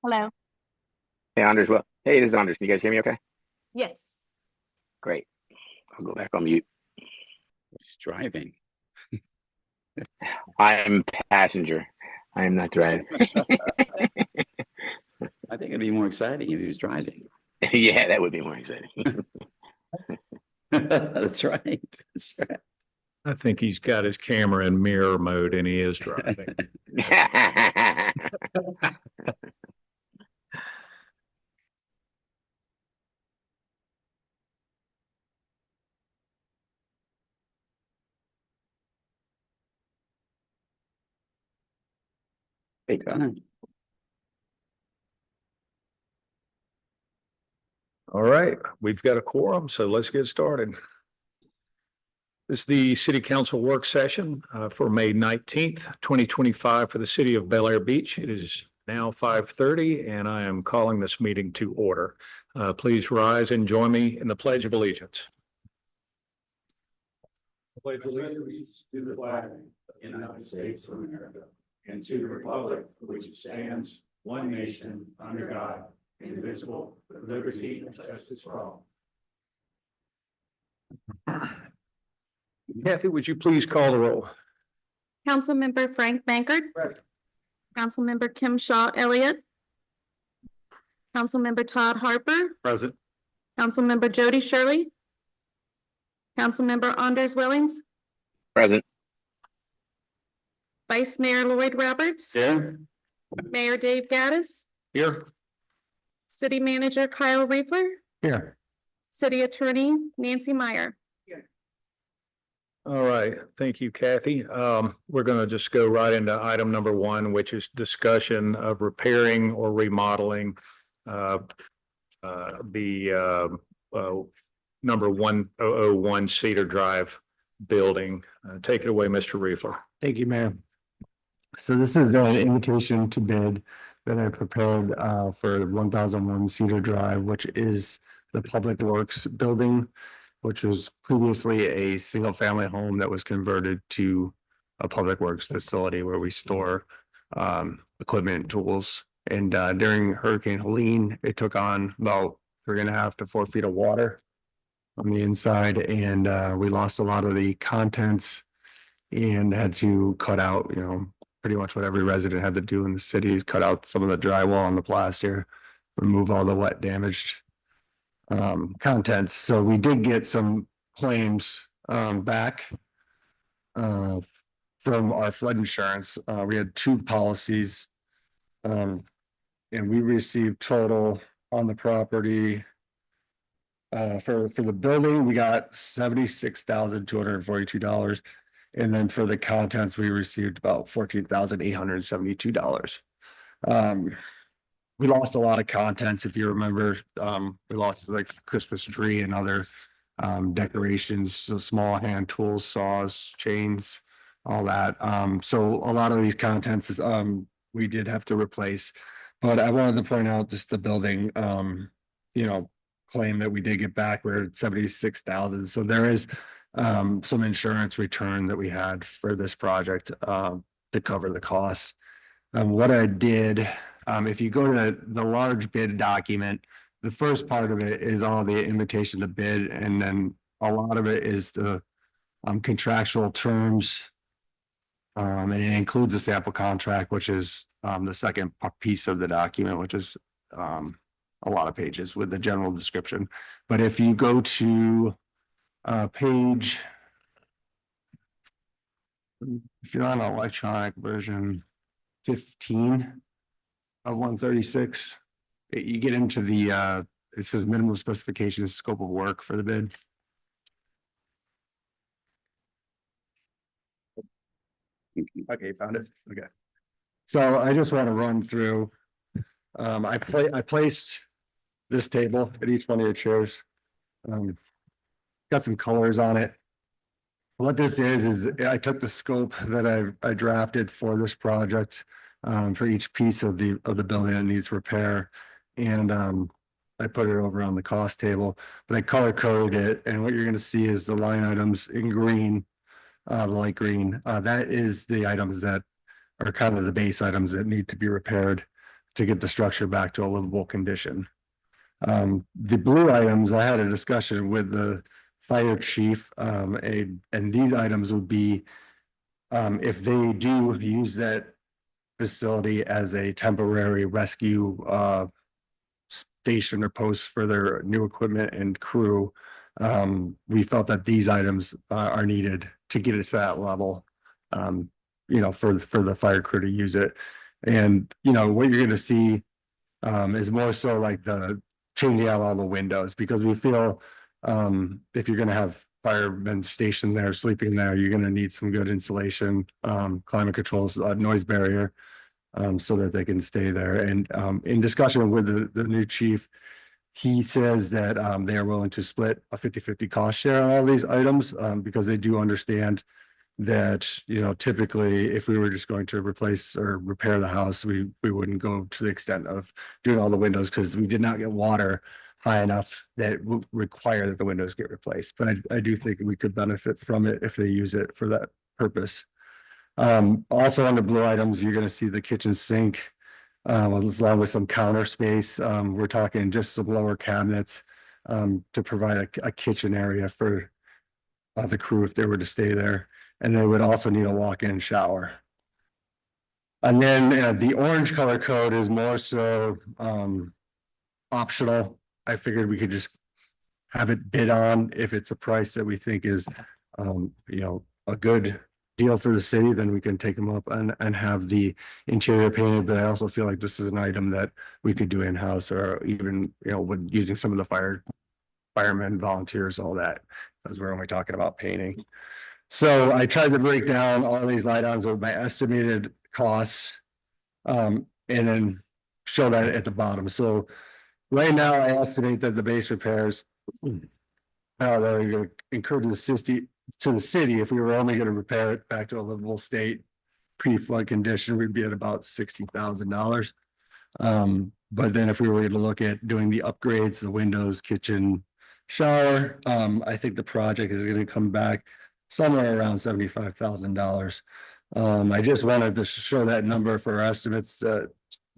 Hello. Hey, Anders. Well, hey, this is Anders. Can you guys hear me okay? Yes. Great. I'll go back on mute. It's driving. I'm passenger. I am not driving. I think it'd be more exciting if he was driving. Yeah, that would be more exciting. That's right. That's right. I think he's got his camera in mirror mode and he is driving. Hey, Connor. All right, we've got a quorum, so let's get started. This is the City Council work session for May 19th, 2025 for the city of Bel Air Beach. It is now 5:30 and I am calling this meeting to order. Please rise and join me in the Pledge of Allegiance. I pledge allegiance to the flag of the United States of America and to the republic for which it stands, one nation, under God, indivisible, with liberty and justice for all. Kathy, would you please call the roll? Councilmember Frank Bankert. Present. Councilmember Kim Shaw Elliott. Councilmember Todd Harper. Present. Councilmember Jody Shirley. Councilmember Anders Willings. Present. Vice Mayor Lloyd Roberts. Here. Mayor Dave Gaddis. Here. City Manager Kyle Riefler. Here. City Attorney Nancy Meyer. All right, thank you, Kathy. We're going to just go right into item number one, which is discussion of repairing or remodeling the number 1001 Cedar Drive building. Take it away, Mr. Riefler. Thank you, Mayor. So this is an invitation to bid that I prepared for 1001 Cedar Drive, which is the Public Works building, which was previously a single family home that was converted to a Public Works facility where we store equipment and tools. And during Hurricane Helene, it took on about 3.5 to 4 feet of water on the inside, and we lost a lot of the contents and had to cut out, pretty much what every resident had to do in the city is cut out some of the drywall and the plaster, remove all the wet damaged contents. So we did get some claims back from our flood insurance. We had 2 policies, and we received total on the property for the building, we got $76,242. And then for the contents, we received about $14,872. We lost a lot of contents. If you remember, we lost like Christmas tree and other decorations, so small hand tools, saws, chains, all that. So a lot of these contents is we did have to replace. But I wanted to point out just the building, claim that we did get back. We're at 76,000. So there is some insurance return that we had for this project to cover the costs. What I did, if you go to the large bid document, the first part of it is all the invitation to bid, and then a lot of it is the contractual terms. And it includes a sample contract, which is the second piece of the document, which is a lot of pages with the general description. But if you go to page, if you're on an electronic version 15 of 136, you get into the it says minimum specifications, scope of work for the bid. Okay, you found it. Okay, so I just want to run through. I placed this table at each one of your chairs. Got some colors on it. What this is I took the scope that I drafted for this project for each piece of the building that needs repair, and I put it over on the cost table, but I color coded it, and what you're going to see is the line items in green, the light green. That is the items that are kind of the base items that need to be repaired to get the structure back to a livable condition. The blue items, I had a discussion with the fire chief, and these items would be if they do use that facility as a temporary rescue station or post for their new equipment and crew. We felt that these items are needed to get it to that level. For the fire crew to use it. And what you're gonna see is more so like the changing out all the windows, because we feel if you're gonna have firemen stationed there, sleeping there, you're gonna need some good insulation, climate controls, noise barrier, so that they can stay there. And in discussion with the new chief, he says that they are willing to split a 50-50 cost share on all these items, because they do understand that, typically if we were just going to replace or repair the house, we wouldn't go to the extent of doing all the windows, because we did not get water high enough that would require that the windows get replaced. But I do think we could benefit from it if they use it for that purpose. Also on the blue items, you're going to see the kitchen sink, along with some counter space. We're talking just some lower cabinets to provide a kitchen area for the crew if they were to stay there. And they would also need a walk-in shower. And then the orange color code is more so optional. I figured we could just have it bid on. If it's a price that we think is, a good deal for the city, then we can take them up and have the interior painted. But I also feel like this is an item that we could do in-house, or even, with using some of the firemen, volunteers, all that, because we're only talking about painting. So I tried to break down all these items with my estimated costs, and then show that at the bottom. So right now, I estimate that the base repairs that are going to incur to the city, if we were only going to repair it back to a livable state, pre-flood condition, we'd be at about $60,000. But then if we were to look at doing the upgrades, the windows, kitchen, shower, I think the project is going to come back somewhere around $75,000. I just wanted to show that number for our estimates.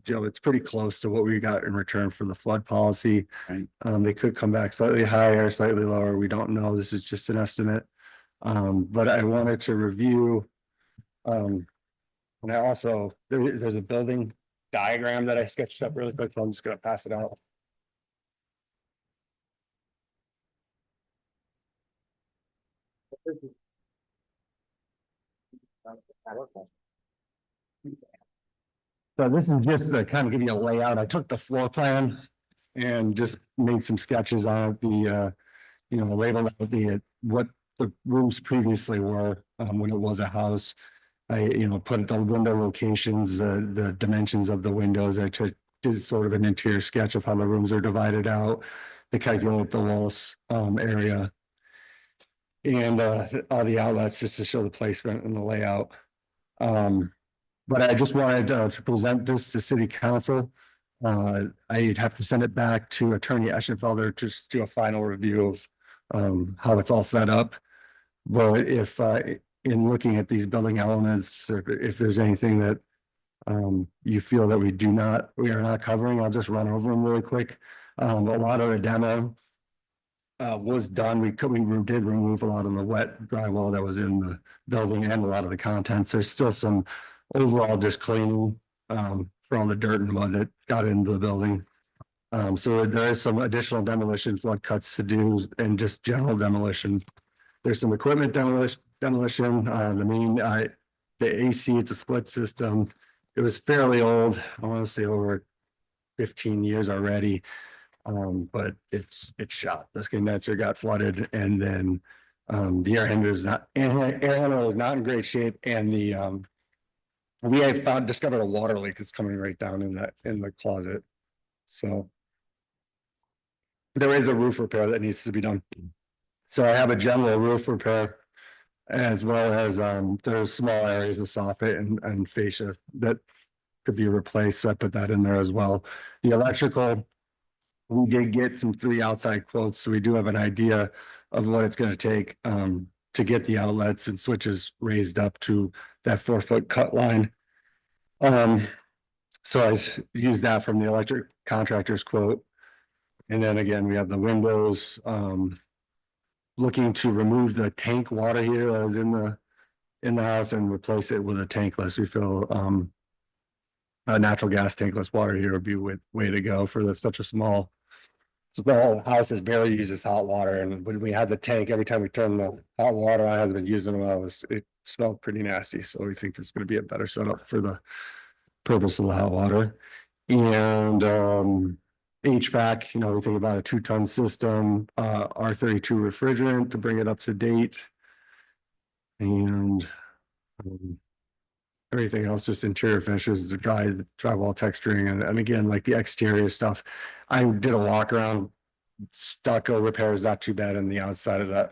It's pretty close to what we got in return for the flood policy. Right. They could come back slightly higher, slightly lower. We don't know. This is just an estimate. But I wanted to review. And I also, there's a building diagram that I sketched up really quick. So I'm just going to pass it out. So this is just to kind of give you a layout. I took the floor plan and just made some sketches on it, labeled out what the rooms previously were, when it was a house. I, put the window locations, the dimensions of the windows. I did sort of an interior sketch of how the rooms are divided out to calculate the walls area. And all the outlets, just to show the placement and the layout. But I just wanted to present this to City Council. I'd have to send it back to Attorney Eschenfelder to just do a final review of how it's all set up. But if in looking at these building elements, if there's anything that you feel that we are not covering, I'll just run over them really quick. A lot of the demo was done. We did remove a lot of the wet drywall that was in the building and a lot of the contents. There's still some overall just cleaning for all the dirt and mud that got into the building. So there is some additional demolition, flood cuts to do, and just general demolition. There's some equipment demolition. The AC, it's a split system. It was fairly old. I want to say over 15 years already. But it's shot. The condenser got flooded, and then the air handler is not in great shape, and we have discovered a water leak that's coming right down in the closet. So there is a roof repair that needs to be done. So I have a general roof repair, as well as there's small areas of soffit and fascia that could be replaced. So I put that in there as well. The electrical, we did get some 3 outside quotes, so we do have an idea of what it's going to take to get the outlets and switches raised up to that 4-foot cut line. So used that from the electric contractor's quote. And then again, we have the windows, looking to remove the tank water heater that was in the house and replace it with a tankless. We feel, a natural gas tankless water heater would be way to go for such a small house that barely uses hot water. And when we had the tank, every time we turned the hot water on, I hasn't been using them, it smelled pretty nasty. So we think it's going to be a better setup for the purpose of the hot water. And HVAC, we think about a 2-ton system, R32 refrigerant to bring it up to date. And everything else, just interior finishes, the drywall texturing, and again, like the exterior stuff. I did a walk around, stucco repair is not too bad, and the outside of the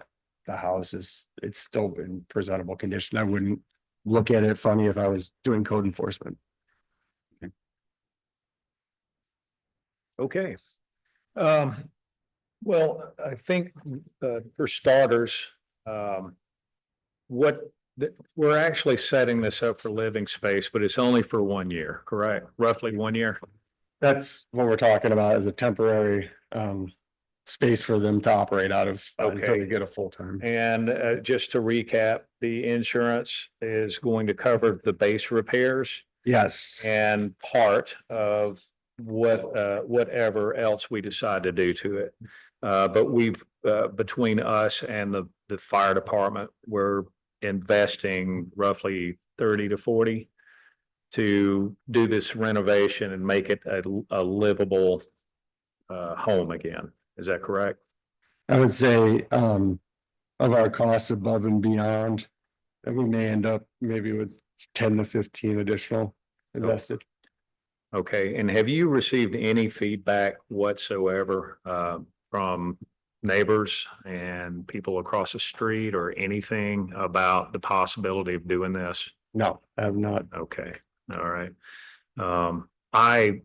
house it's still in presentable condition. I wouldn't look at it funny if I was doing code enforcement. Okay. Well, I think for starters, we're actually setting this up for living space, but it's only for 1 year, correct? Roughly 1 year. That's what we're talking about, is a temporary space for them to operate out of until Okay. they get a full-time. And just to recap, the insurance is going to cover the base repairs Yes, and part of whatever else we decide to do to it. But we've between us and the fire department, we're investing roughly 30 to 40 to do this renovation and make it a livable home again. Is that correct? I would say of our costs above and beyond, and we may end up maybe with 10 to 15 additional invested. Okay, and have you received any feedback whatsoever from neighbors and people across the street or anything about the possibility of doing this? No, I have not. Okay, all right. I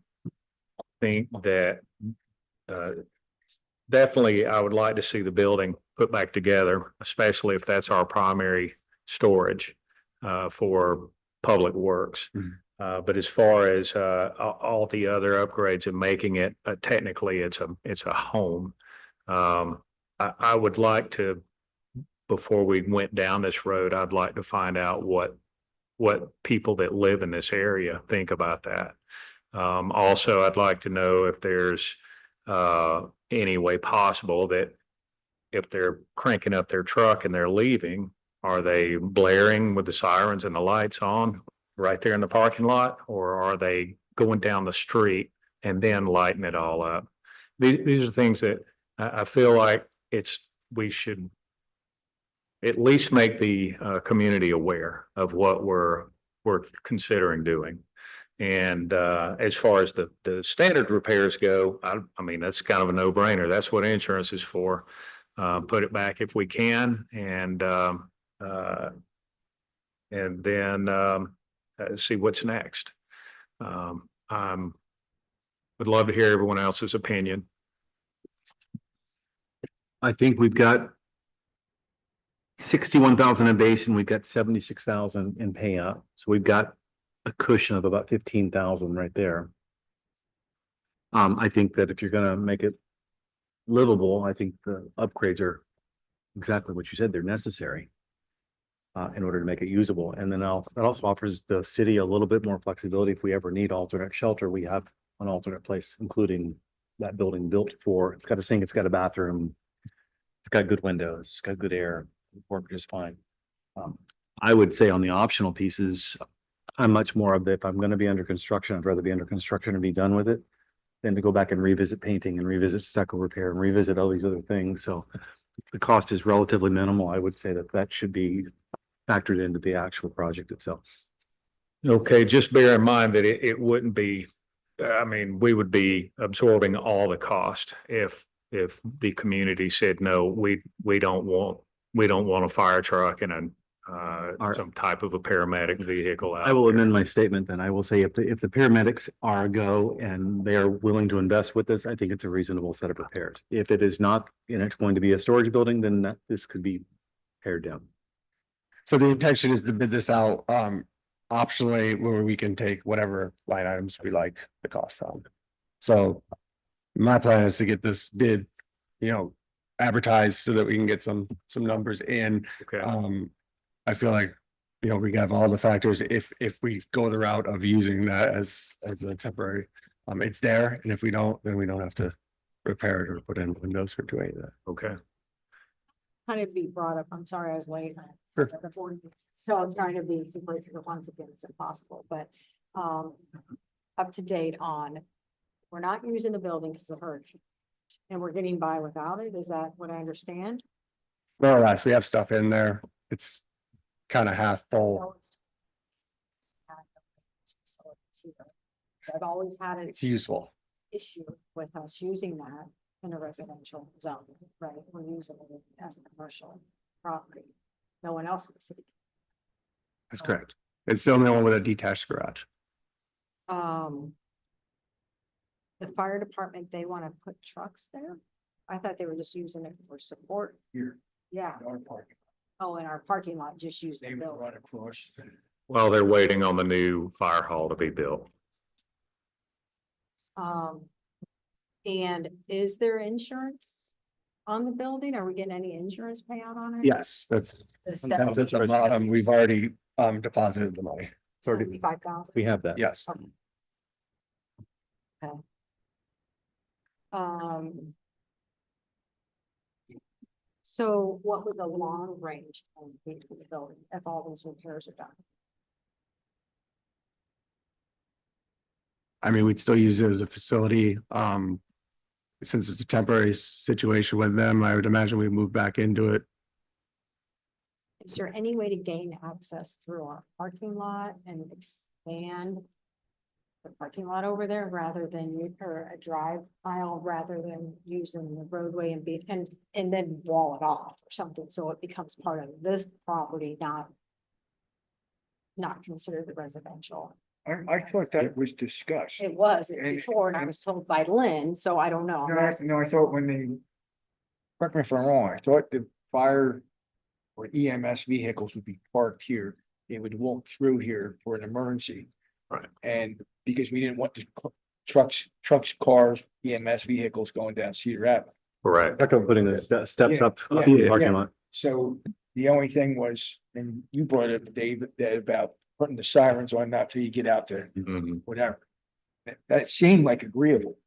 think that definitely I would like to see the building put back together, especially if that's our primary storage for public works. But as far as all the other upgrades and making it technically it's a home. I would like to, before we went down this road, I'd like to find out what people that live in this area think about that. Also, I'd like to know if there's any way possible that if they're cranking up their truck and they're leaving, are they blaring with the sirens and the lights on right there in the parking lot, or are they going down the street and then lighting it all up? These are things that I feel like we should at least make the community aware of what we're considering doing. And as far as the standard repairs go, I mean, that's kind of a no-brainer. That's what insurance is for. Put it back if we can, and then see what's next. Would love to hear everyone else's opinion. I think we've got 61,000 in base and we've got 76,000 in pay up. So we've got a cushion of about 15,000 right there. I think that if you're going to make it livable, I think the upgrades are exactly what you said. They're necessary in order to make it usable. And then that also offers the city a little bit more flexibility. If we ever need alternate shelter, we have an alternate place, including that building built for, it's got a sink, it's got a bathroom, it's got good windows, it's got good air, work just fine. I would say on the optional pieces, I'm much more of the, if I'm going to be under construction, I'd rather be under construction and be done with it than to go back and revisit painting and revisit stucco repair and revisit all these other things. So the cost is relatively minimal. I would say that should be factored into the actual project itself. Okay, just bear in mind that it wouldn't be, I mean, we would be absorbing all the cost if the community said, no, we don't want a fire truck and some type of a paramedic vehicle out I will there. amend my statement then. I will say if the paramedics are a go and they are willing to invest with this, I think it's a reasonable set of repairs. If it is not, and it's going to be a storage building, then this could be pared down. So the intention is to bid this out optionally where we can take whatever line items we like the cost on. So my plan is to get this bid, advertised so that we can get some numbers in. Okay. I feel like, we have all the factors. If we go the route of using that as a temporary, it's there. And if we don't, then we don't have to repair it or put in windows or do any of that. Okay. Kind of be brought up, I'm sorry, I was late. Sure. So I'm trying to be two places at once again, it's impossible, but, up to date on, we're not using the building because of hurricane. And we're getting by without it, is that what I understand? More or less, we have stuff in there. It's kind of half full. I've always had an It's useful. issue with us using that in a residential zone, right? We're using it as a commercial property. No one else in the city. That's correct. It's the only one with a detached garage. The fire department, they want to put trucks there? I thought they were just using it for support. Here, Yeah. our parking, Oh, in our parking lot, just use they the would building. run across. Well, they're waiting on the new fire hall to be built. And is there insurance on the building? Are we getting any insurance payout on it? Yes, that's at the bottom. We've already deposited the money. 75,000. We have that. Yes. So what would the long range plan be for the building if all these repairs are done? I mean, we'd still use it as a facility. Since it's a temporary situation with them, I would imagine we move back into it. Is there any way to gain access through our parking lot and expand the parking lot over there rather than or a drive aisle rather than using the roadway and then wall it off or something, so it becomes part of this property, not considered the residential? I thought that was discussed. It was And- before, and I was told by Lynn, so I don't know. No, I thought when they, correct me if I'm wrong, I thought the fire or EMS vehicles would be parked here. They would walk through here for an emergency. Right. And because we didn't want the trucks, cars, EMS vehicles going down Cedar Avenue. Correct. Talk about putting the steps Yeah, up yeah, in the yeah. parking lot. So the only thing was, and you brought it up, Dave, that about putting the sirens on now till you get out there, Mhm. whatever. That seemed like agreeable.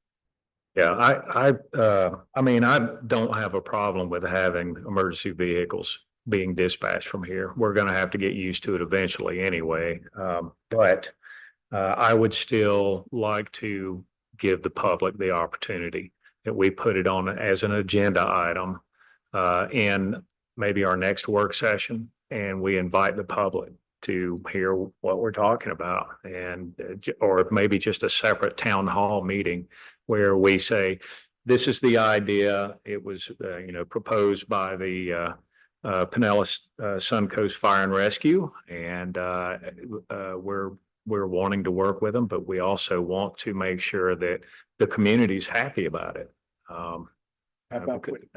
Yeah, I mean, I don't have a problem with having emergency vehicles being dispatched from here. We're gonna have to get used to it eventually anyway. But I would still like to give the public the opportunity that we put it on as an agenda item in maybe our next work session, and we invite the public to hear what we're talking about, and or maybe just a separate town hall meeting where we say, this is the idea. It was, proposed by the Pinellas Suncoast Fire and Rescue, and we're wanting to work with them, but we also want to make sure that the community's happy about it. How about putting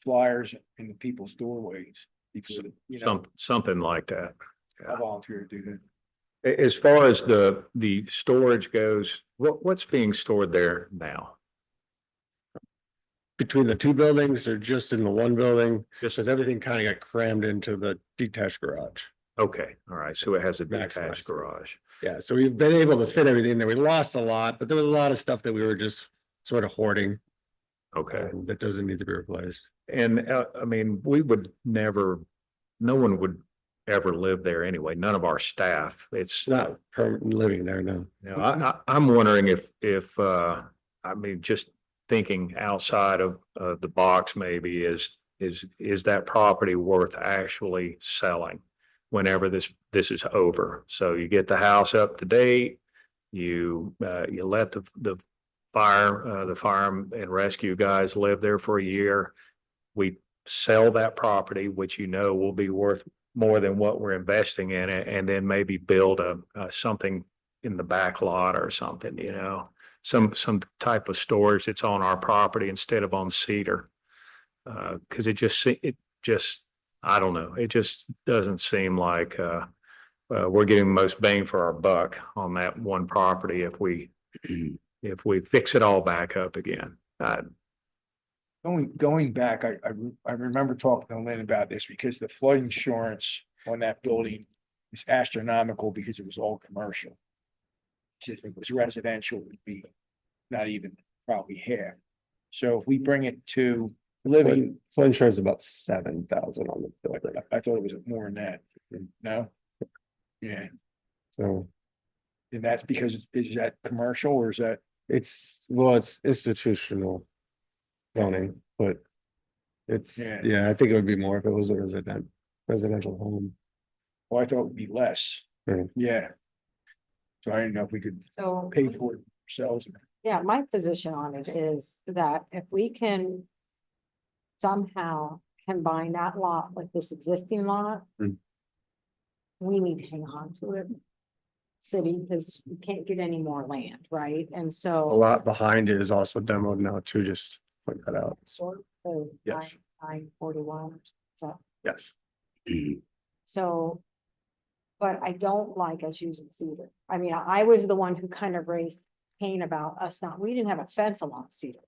flyers in the people's doorways? Before, Something like that. I volunteer to do that. As far as the storage goes, what's being stored there now? Between the two buildings or just in the one building, Just, because everything kind of got crammed into the detached garage. okay, all right, so it has a Maximized. detached garage. Yeah, so we've been able to fit everything there. We lost a lot, but there was a lot of stuff that we were just sort of hoarding. Okay, That doesn't need to be replaced. and I mean, no one would ever live there anyway, none of our staff. It's It's not permanent living there, no. I'm wondering if, I mean, just thinking outside of, the box maybe is that property worth actually selling whenever this is over? So you get the house up to date, you let the fire and rescue guys live there for a year. We sell that property, which will be worth more than what we're investing in it, and then maybe build something in the back lot or something, some type of storage that's on our property instead of on Cedar. Cause I don't know, it just doesn't seem like, we're getting the most bang for our buck on that one property if we fix it all back up again. Going back, I remember talking to Lynn about this because the flood insurance on that building was astronomical because it was all commercial. If it was residential, it would be not even probably half. So if we bring it to living, Flood insurance is about 7,000 on the building, I thought it was more than that. No? Yeah, so and that's because, is that commercial or is that? it's institutional zoning, but it's, Yeah. yeah, I think it would be more if it was a residential home. Well, I thought it would be less. Yeah. Yeah. So I didn't know if we could So. pay for it ourselves. Yeah, my position on it is that if we can somehow combine that lot with this existing lot, Mm. we need to hang on to it. City, because you can't get any more land, right? And A so. lot behind it is also demoed now too, just point that out. Sort of. Yes. 941, so, Yes. so. But I don't like us using cedar. I mean, I was the one who kind of raised pain about us not, we didn't have a fence along Cedar.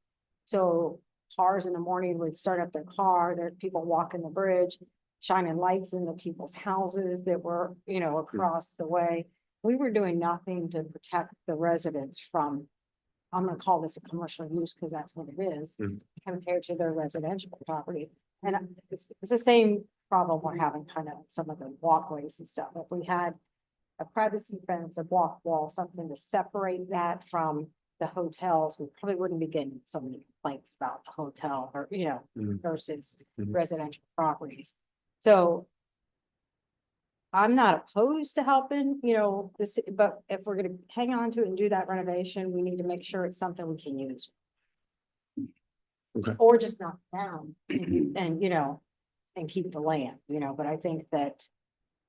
So cars in the morning would start up their car, there are people walking the bridge, shining lights in the people's houses that were, across the way. We were doing nothing to protect the residents from, I'm gonna call this a commercial use because that's what it is, Mhm. compared to their residential property. And it's the same problem we're having kind of some of the walkways and stuff. If we had a privacy fence, a block wall, something to separate that from the hotels, we probably wouldn't be getting so many complaints about the hotel or, Mhm. versus Mhm. residential properties. So I'm not opposed to helping, this, but if we're gonna hang on to it and do that renovation, we need to make sure it's something we can use. Okay. Or just knock it down and, and keep the land, but I think that,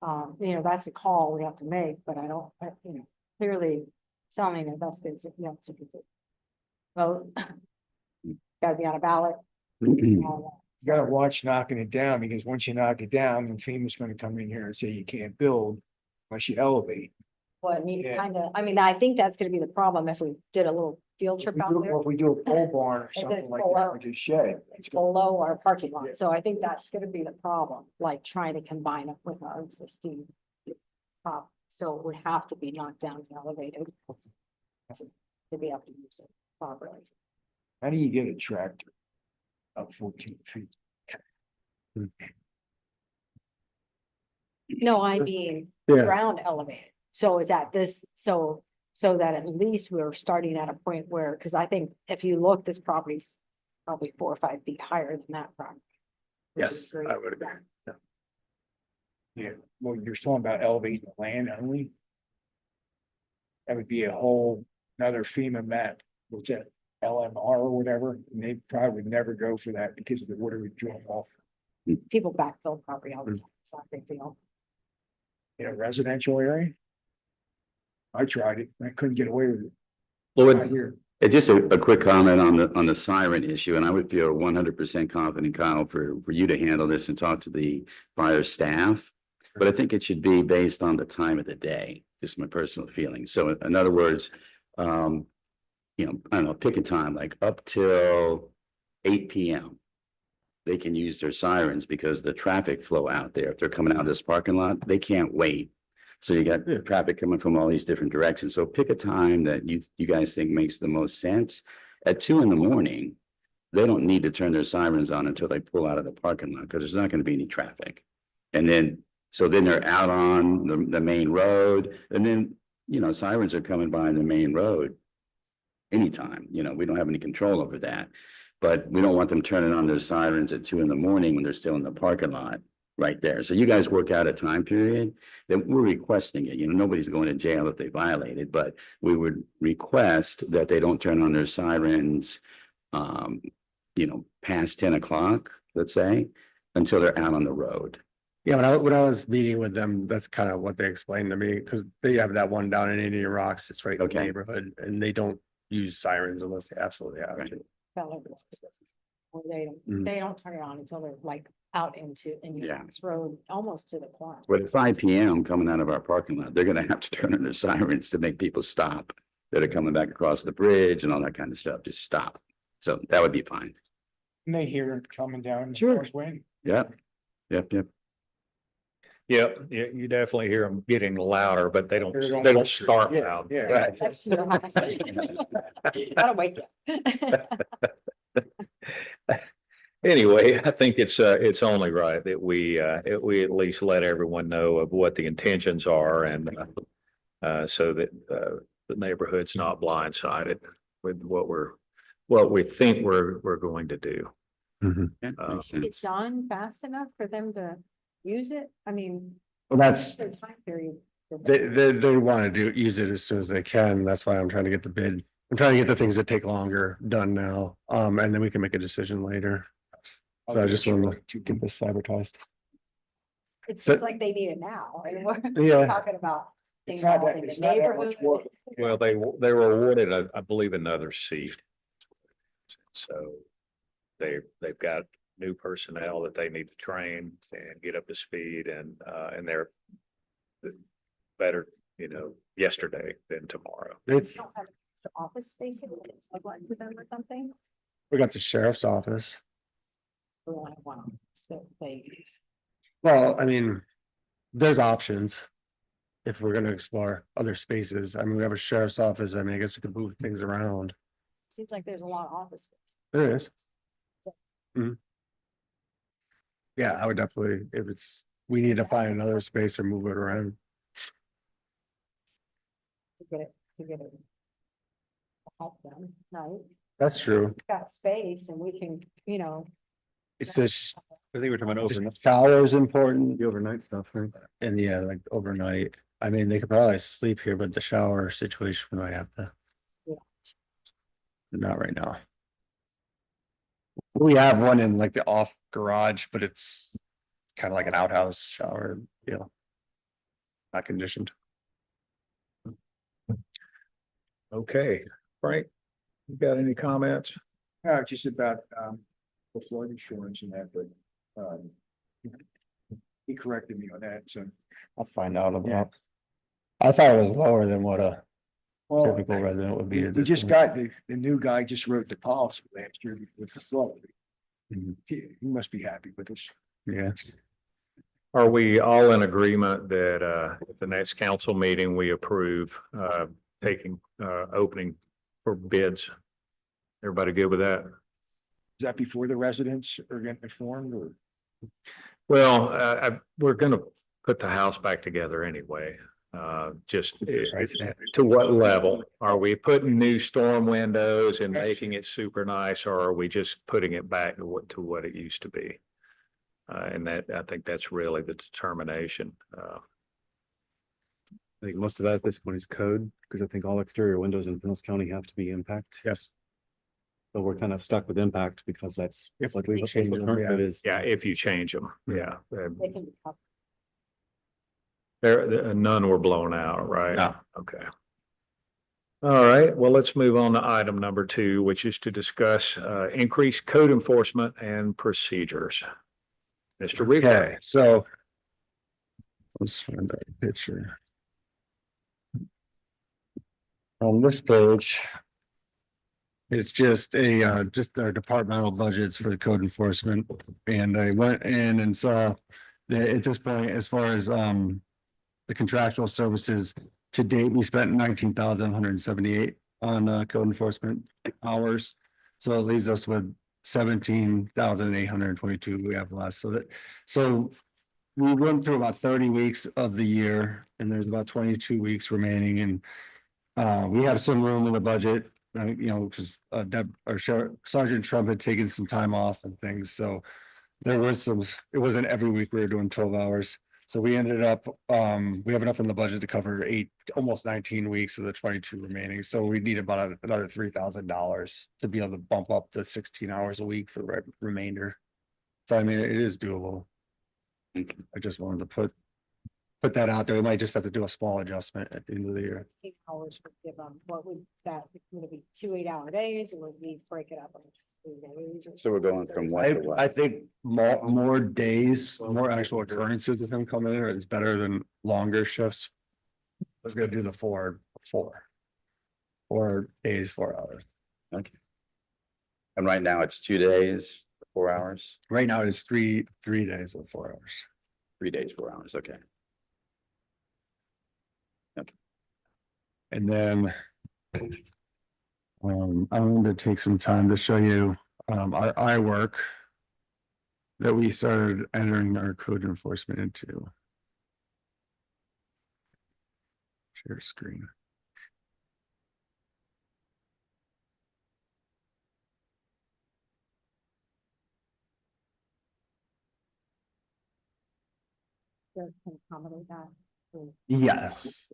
that's a call we have to make, but I don't, clearly selling it, that's the, vote. Gotta be on a ballot. You gotta watch knocking it down, because once you knock it down, then FEMA's gonna come in here and say you can't build unless you elevate. What need Yeah. kind of, I think that's gonna be the problem if we did a little field trip out there. If we do a pole barn or If something it's like below- that, like a shed. It's below our parking Yeah. lot, so I think that's gonna be the problem, like trying to combine it with our existing. So it would have to be knocked down and elevated. To be able to use it properly. How do you get a tractor up 14 feet? No, I mean, Yeah, ground elevated, so it's at this, so that at least we're starting at a point where, because I think if you look, this property's probably 4 or 5 feet higher than that property. yes, I would agree. Yeah, well, you're talking about elevating the land only. That would be a whole another FEMA map, which that LMR or whatever, and they probably would never go for that because of the water withdrawal off People backfill property all the time, it's not a big deal. in a residential area. I tried it, I couldn't get away with it. Well, Not here. just a quick comment on the siren issue, and I would feel 100% confident, Kyle, for you to handle this and talk to the fire staff. But I think it should be based on the time of the day, just my personal feeling. So in other words, I don't know, pick a time, like up till 8 PM. They can use their sirens because the traffic flow out there, if they're coming out of this parking lot, they can't wait. So you got traffic coming from all these different directions. So pick a time that you guys think makes the most sense. At 2 AM, they don't need to turn their sirens on until they pull out of the parking lot, because there's not going to be any traffic. And then, so then they're out on the main road, and then, sirens are coming by the main road anytime, we don't have any control over that. But we don't want them turning on their sirens at 2 AM when they're still in the parking lot right there. So you guys work out a time period, then we're requesting it. Nobody's going to jail if they violate it, but we would request that they don't turn on their sirens, past 10 o'clock, let's say, until they're out on the road. Yeah, when I was meeting with them, that's kind of what they explained to me, because they have that one down in Indian Rocks, it's right in the Okay. neighborhood, and they don't use sirens unless they absolutely have Right. to. Or Mhm. they don't turn it on until they're like out into Yeah. Indianapolis Road, almost to the corner. But at 5 p.m. coming out of our parking lot, they're gonna have to turn on their sirens to make people stop that are coming back across the bridge and all that kind of stuff. Just stop. So that would be fine. And they hear it coming down the Sure. causeway. Yep. Yep, yep. Yep, you definitely hear them getting louder, but they don't They don't- start Yeah, loud. yeah. Right. That's your house. That'll wake you. Anyway, I think it's only right that we at least let everyone know of what the intentions are and so that the neighborhood's not blindsided with what we think we're going to do. Yeah, Uh, makes It's sense. done fast enough for them to use it? I mean, Well, that's, their time period. for they, them. they want to use it as soon as they can. That's why I'm trying to get the bid. I'm trying to get the things that take longer done now. And then we can make a decision later. So I just wanted to get this advertised. It so- seems like they need it now, and we're Yeah. talking about It's not that, involving it's the not that much neighborhood. work. Well, they were awarded, I believe, another seat. So they've got new personnel that they need to train and get up to speed and they're better, yesterday than tomorrow. They, They don't have the office space, it's like what, for them or something? we got the sheriff's office. We only have one office that they use. Well, I mean, there's options. If we're gonna explore other spaces. I mean, we have a sheriff's office. I mean, I guess we could move things around. Seems like there's a lot of office space. There is. Mhm. Yeah, I would definitely, if it's, we need to find another space or move it around. To get it. Help them, right? That's true. Got space and we can, It's just, I think we're talking about overnight, shower is important the overnight stuff, right? and yeah, like overnight. I mean, they could probably sleep here, but the shower situation, we might have to. Yeah. Not right now. We have one in like the off garage, but it's kind of like an outhouse shower, not conditioned. Okay, Frank, you got any comments? No, just about, the flood insurance and that, but, he corrected me on that, so. I'll find out Yeah. about. I thought it was lower than what a Well, typical resident would be. we at this just point. got, the new guy just wrote the policy last year with the flood. Mhm. He must be happy with us. Yeah, Are we all in agreement that at the next council meeting, we approve opening for bids? Everybody good with that? Is that before the residents are getting informed or? Well, we're gonna put the house back together anyway. Just to what level? Are we putting new storm windows and making it super nice, or are we just putting it back to what it used to be? And I think that's really the determination. I think most of that at this point is code, because I think all exterior windows in Pinellas County have to be impact. yes. So we're kind of stuck with impact because that's If like we we change what them, current yeah. code is. Yeah, if you change them, yeah. they can be covered. None were blown out, right? No. Okay. All right, well, let's move on to item number 2, which is to discuss increased code enforcement and procedures. Mr. Weaver. Okay, so. Let's find that picture. On this page. It's just just our departmental budgets for the code enforcement, and I went in and saw. That at this point, as far as the contractual services, to date, we spent 19,178 on code enforcement hours. So it leaves us with 17,822 we have left, so we went through about 30 weeks of the year, and there's about 22 weeks remaining, and we have some room in the budget, because Sergeant Trump had taken some time off and things, so there was it wasn't every week we were doing 12 hours. So we ended up, we have enough in the budget to cover almost 19 weeks of the 22 remaining. So we need about another $3,000 to be able to bump up to 16 hours a week for the remainder. So I mean, it is doable. I just wanted to put put that out there. We might just have to do a small adjustment at the end of the year. 16 hours would give them, what would that, would it be 2 8-hour days or would we break it up into 3 days? So we're going from what to what? I think more days, more actual occurrences of him coming in is better than longer shifts. I was gonna do the 4 days, 4 hours. Okay. And right now it's 2 days, 4 hours, Right now it's three days of 4 hours. 3 days, 4 hours. Okay. And then I wanted to take some time to show you our iWork that we started entering our code enforcement into. Share screen. Can accommodate that. Yes,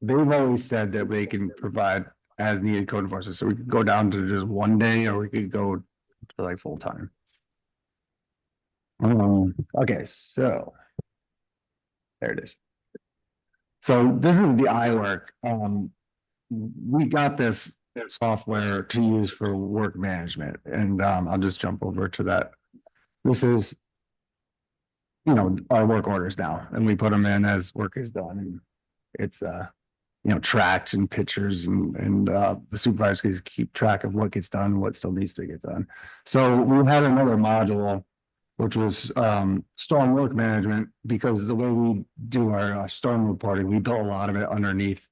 they've always said that they can provide as needed code enforcement, so we could go down to just 1 day or we could go to like full time. Okay, so. There it is. So this is the iWork. We got this software to use for work management, and I'll just jump over to that. This is, you know, our work orders now, and we put them in as work is done, and it's you know, tracked and pictures, and the supervisors can keep track of what gets done, what still needs to get done. So we had another module, which was storm work management, because the way we do our storm reporting, we built a lot of it underneath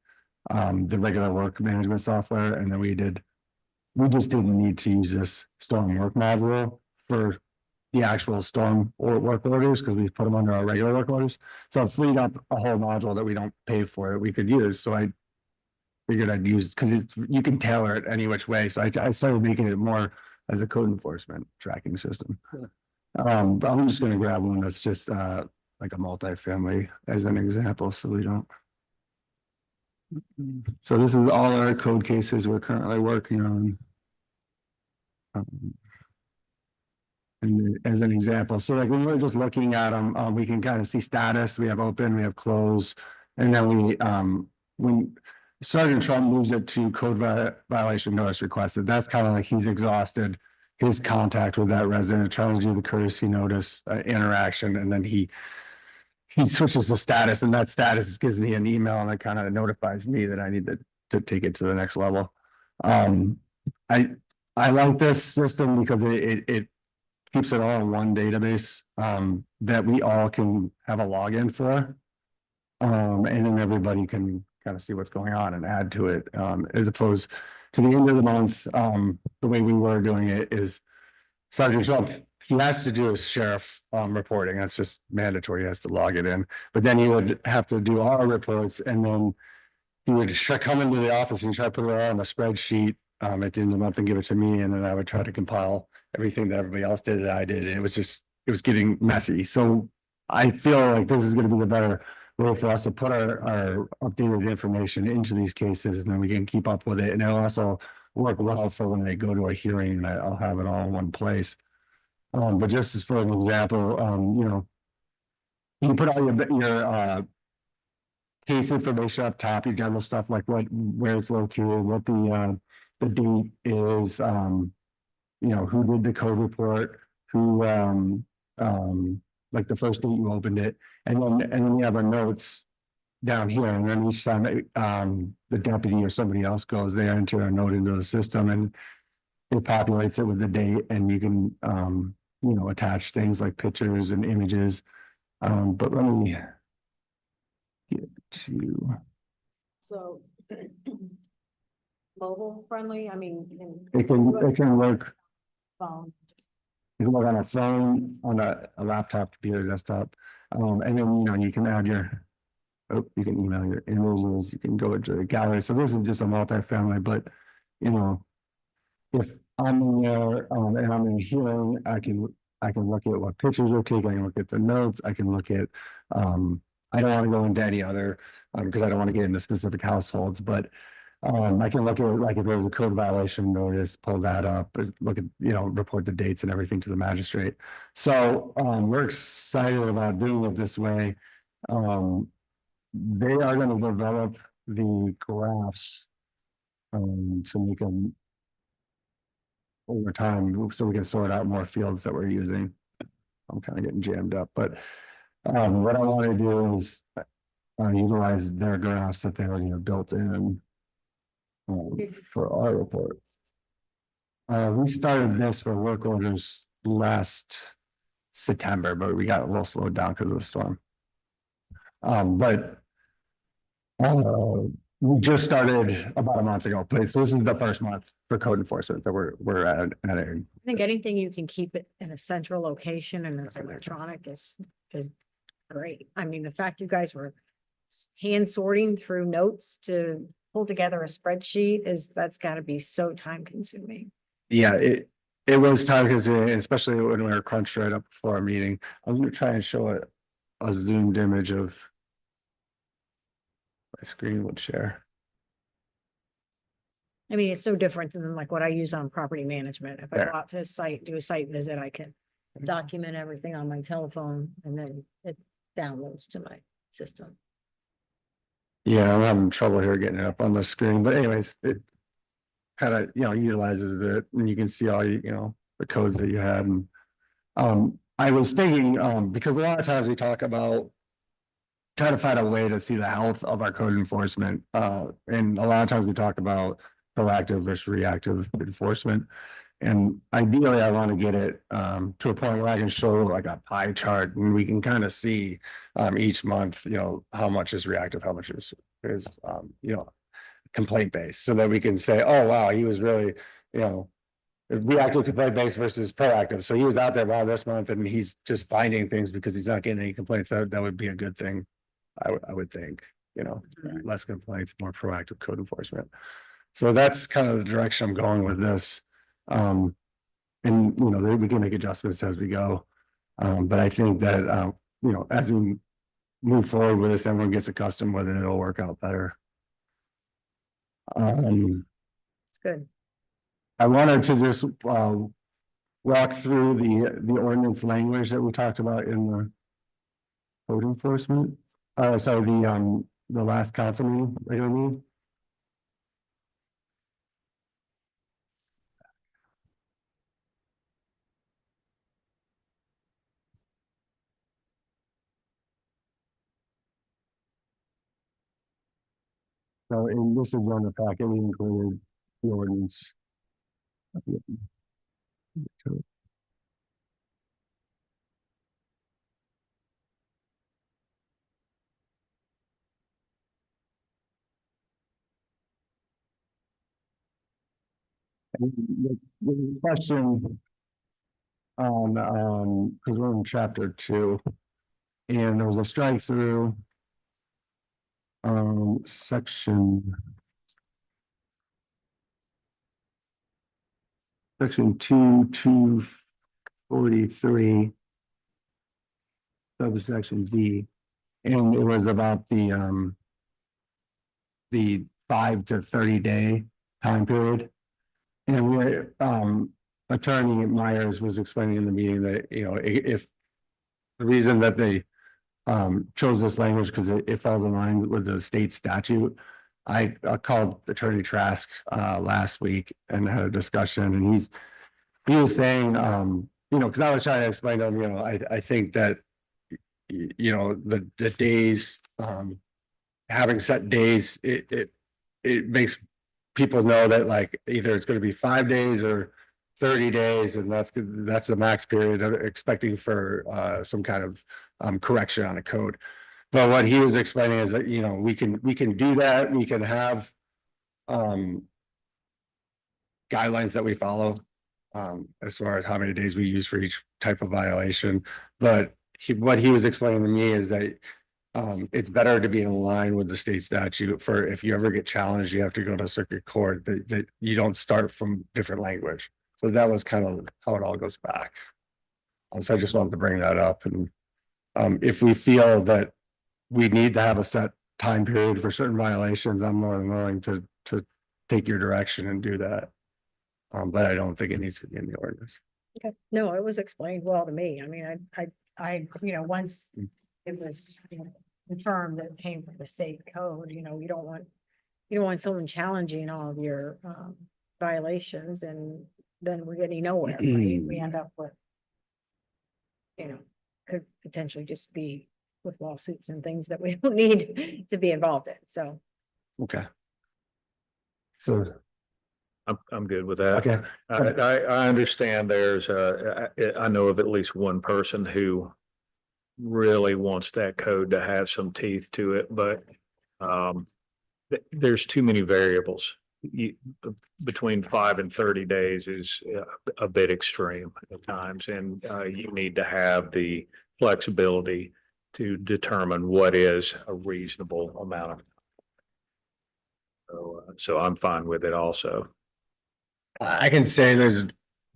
the regular work management software, and then we just didn't need to use this storm work module for the actual storm or work orders, because we put them under our regular work orders. So it freed up a whole module that we don't pay for that we could use. So I figured I'd use, because you can tailor it any which way. So I started making it more as a code enforcement tracking system. But I'm just gonna grab one that's just like a multifamily as an example, so we don't. So this is all our code cases we're currently working on. And as an example, so like when we're just looking at them, we can kind of see status, we have open, we have close. And then when Sergeant Trump moves it to code violation notice requested, that's kind of like he's exhausted his contact with that resident, trying to do the courtesy notice interaction, and then he switches the status, and that status gives me an email, and it kind of notifies me that I need to take it to the next level. I like this system because it keeps it all in one database that we all can have a login for. And then everybody can kind of see what's going on and add to it, as opposed to the end of the month. The way we were doing it is Sergeant Trump, he has to do his sheriff reporting. That's just mandatory. He has to log it in. But then he would have to do our reports, and then he would come into the office and try to put it on a spreadsheet at the end of the month and give it to me. And then I would try to compile everything that everybody else did that I did. And it was getting messy. So I feel like this is going to be the better way for us to put our updated information into these cases, and then we can keep up with it. And it'll also work well for when they go to a hearing, and I'll have it all in one place. But just as for an example, you know, you can put all your case information up top, your general stuff like where it's located, what the date is, you know, who did the code report, who like the first date you opened it, and then you have a notes down here, and then each time the deputy or somebody else goes, they enter a note into the system, and it populates it with the date, and you can you know, attach things like pictures and images. But let me get to. So mobile friendly, I mean. It can work. Phone. You can work on a phone, on a laptop, computer, desktop, and then, you know, you can add you can email your images, you can go into the gallery. So this is just a multifamily, but, you know, if I'm in there and I'm in hearing, I can look at what pictures were taken, I can look at the notes, I can look at, I don't want to go into any other, because I don't want to get into specific households, but I can look at, like, if there's a code violation notice, pull that up, look at, you know, report the dates and everything to the magistrate. So we're excited about doing it this way. they are gonna develop the graphs to make them over time, so we can sort out more fields that we're using. I'm kind of getting jammed up, but what I want to do is utilize their graphs that they already have built in for our report. We started this for work orders last September, but we got a little slowed down because of the storm. But we just started about a month ago, but so this is the first month for code enforcement that we're at. I think anything you can keep it in a central location and it's electronic is great. I mean, the fact you guys were hand sorting through notes to pull together a spreadsheet that's gotta be so time consuming. Yeah, it was time consuming, especially when we were crunched right up before our meeting. I'm gonna try and show a zoomed image of my screen would share. I mean, it's so different than like what I use on property management. If I There. go out to a site, do a site visit, I can document everything on my telephone and then it downloads to my system. Yeah, I'm having trouble here getting it up on the screen, but anyways, it kind of, utilizes it and you can see all, the codes that you had. And I was thinking, because a lot of times we talk about trying to find a way to see the health of our code enforcement. And a lot of times we talk about proactive versus reactive enforcement. And ideally, I want to get it to a point where I can show like a pie chart and we can kind of see each month, how much is reactive, how much is complaint based, so that we can say, oh, wow, he was really, reactive complaint based versus proactive. So he was out there, wow, this month and he's just finding things because he's not getting any complaints. That would be a good thing. I would think, less complaints, more proactive code enforcement. So that's kind of the direction I'm going with this. And we can make adjustments as we go. But I think that as we move forward with this, everyone gets accustomed with it, it'll work out better. It's good. I wanted to just walk through the ordinance language that we talked about in the code enforcement. Sorry, the last council meeting, regular meeting. So in this is on the packet, we included the ordinance. And the question on, because we're in chapter 2, and there was a strike through section 243 subsection D, and it was about the 5 to 30 day time period. And Attorney Myers was explaining in the meeting that, if the reason that they chose this language because it falls in line with the state statute. I called Attorney Trask last week and had a discussion, and he was saying, because I was trying to explain to him, I think that the days, having set days, it makes people know that like either it's going to be 5 days or 30 days, and that's the max period of expecting for some kind of correction on a code. But what he was explaining is that we can do that. We can have guidelines that we follow as far as how many days we use for each type of violation. But what he was explaining to me is that it's better to be in line with the state statute. For if you ever get challenged, you have to go to circuit court, that you don't start from different language. So that was kind of how it all goes back. So I just wanted to bring that up. And if we feel that we need to have a set time period for certain violations, I'm more than willing to take your direction and do that. But I don't think it needs to be in the ordinance. Okay. No, it was explained well to me. I mean, I once it was confirm that it came from the state code, you know, you don't want someone challenging all of your, violations and then we're getting nowhere, right? We end up with, you know, could potentially just be with lawsuits and things that we don't need to be involved in, so. Okay. So, I'm good with that. okay, I understand there's I know of at least one person who really wants that code to have some teeth to it, but there's too many variables. Between 5 and 30 days is a bit extreme at times, and you need to have the flexibility to determine what is a reasonable amount of. So I'm fine with it also. I can say there's,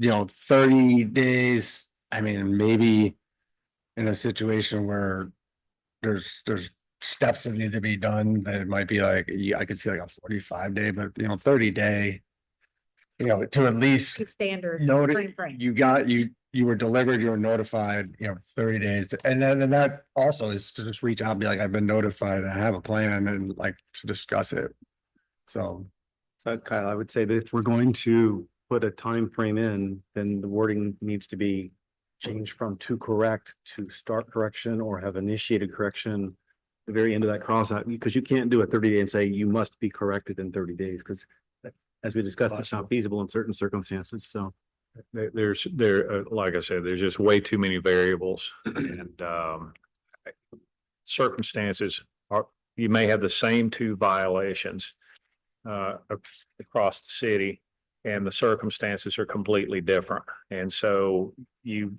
30 days, I mean, maybe in a situation where there's steps that need to be done, that it might be like, I could see like a 45-day, but 30-day, to at least Standard notice, timeframe. you were delivered, you were notified, 30 days. And then that also is to just reach out and be like, I've been notified, I have a plan and like to discuss it. So, So Kyle, I would say that if we're going to put a time frame in, then the wording needs to be changed from to correct to start correction or have initiated correction. The very end of that cross out, because you can't do a 30-day and say you must be corrected in 30 days, because as we discussed, it's not feasible in certain circumstances. So Like I said, there's just way too many variables and circumstances are, you may have the same two violations across the city and the circumstances are completely different. And so you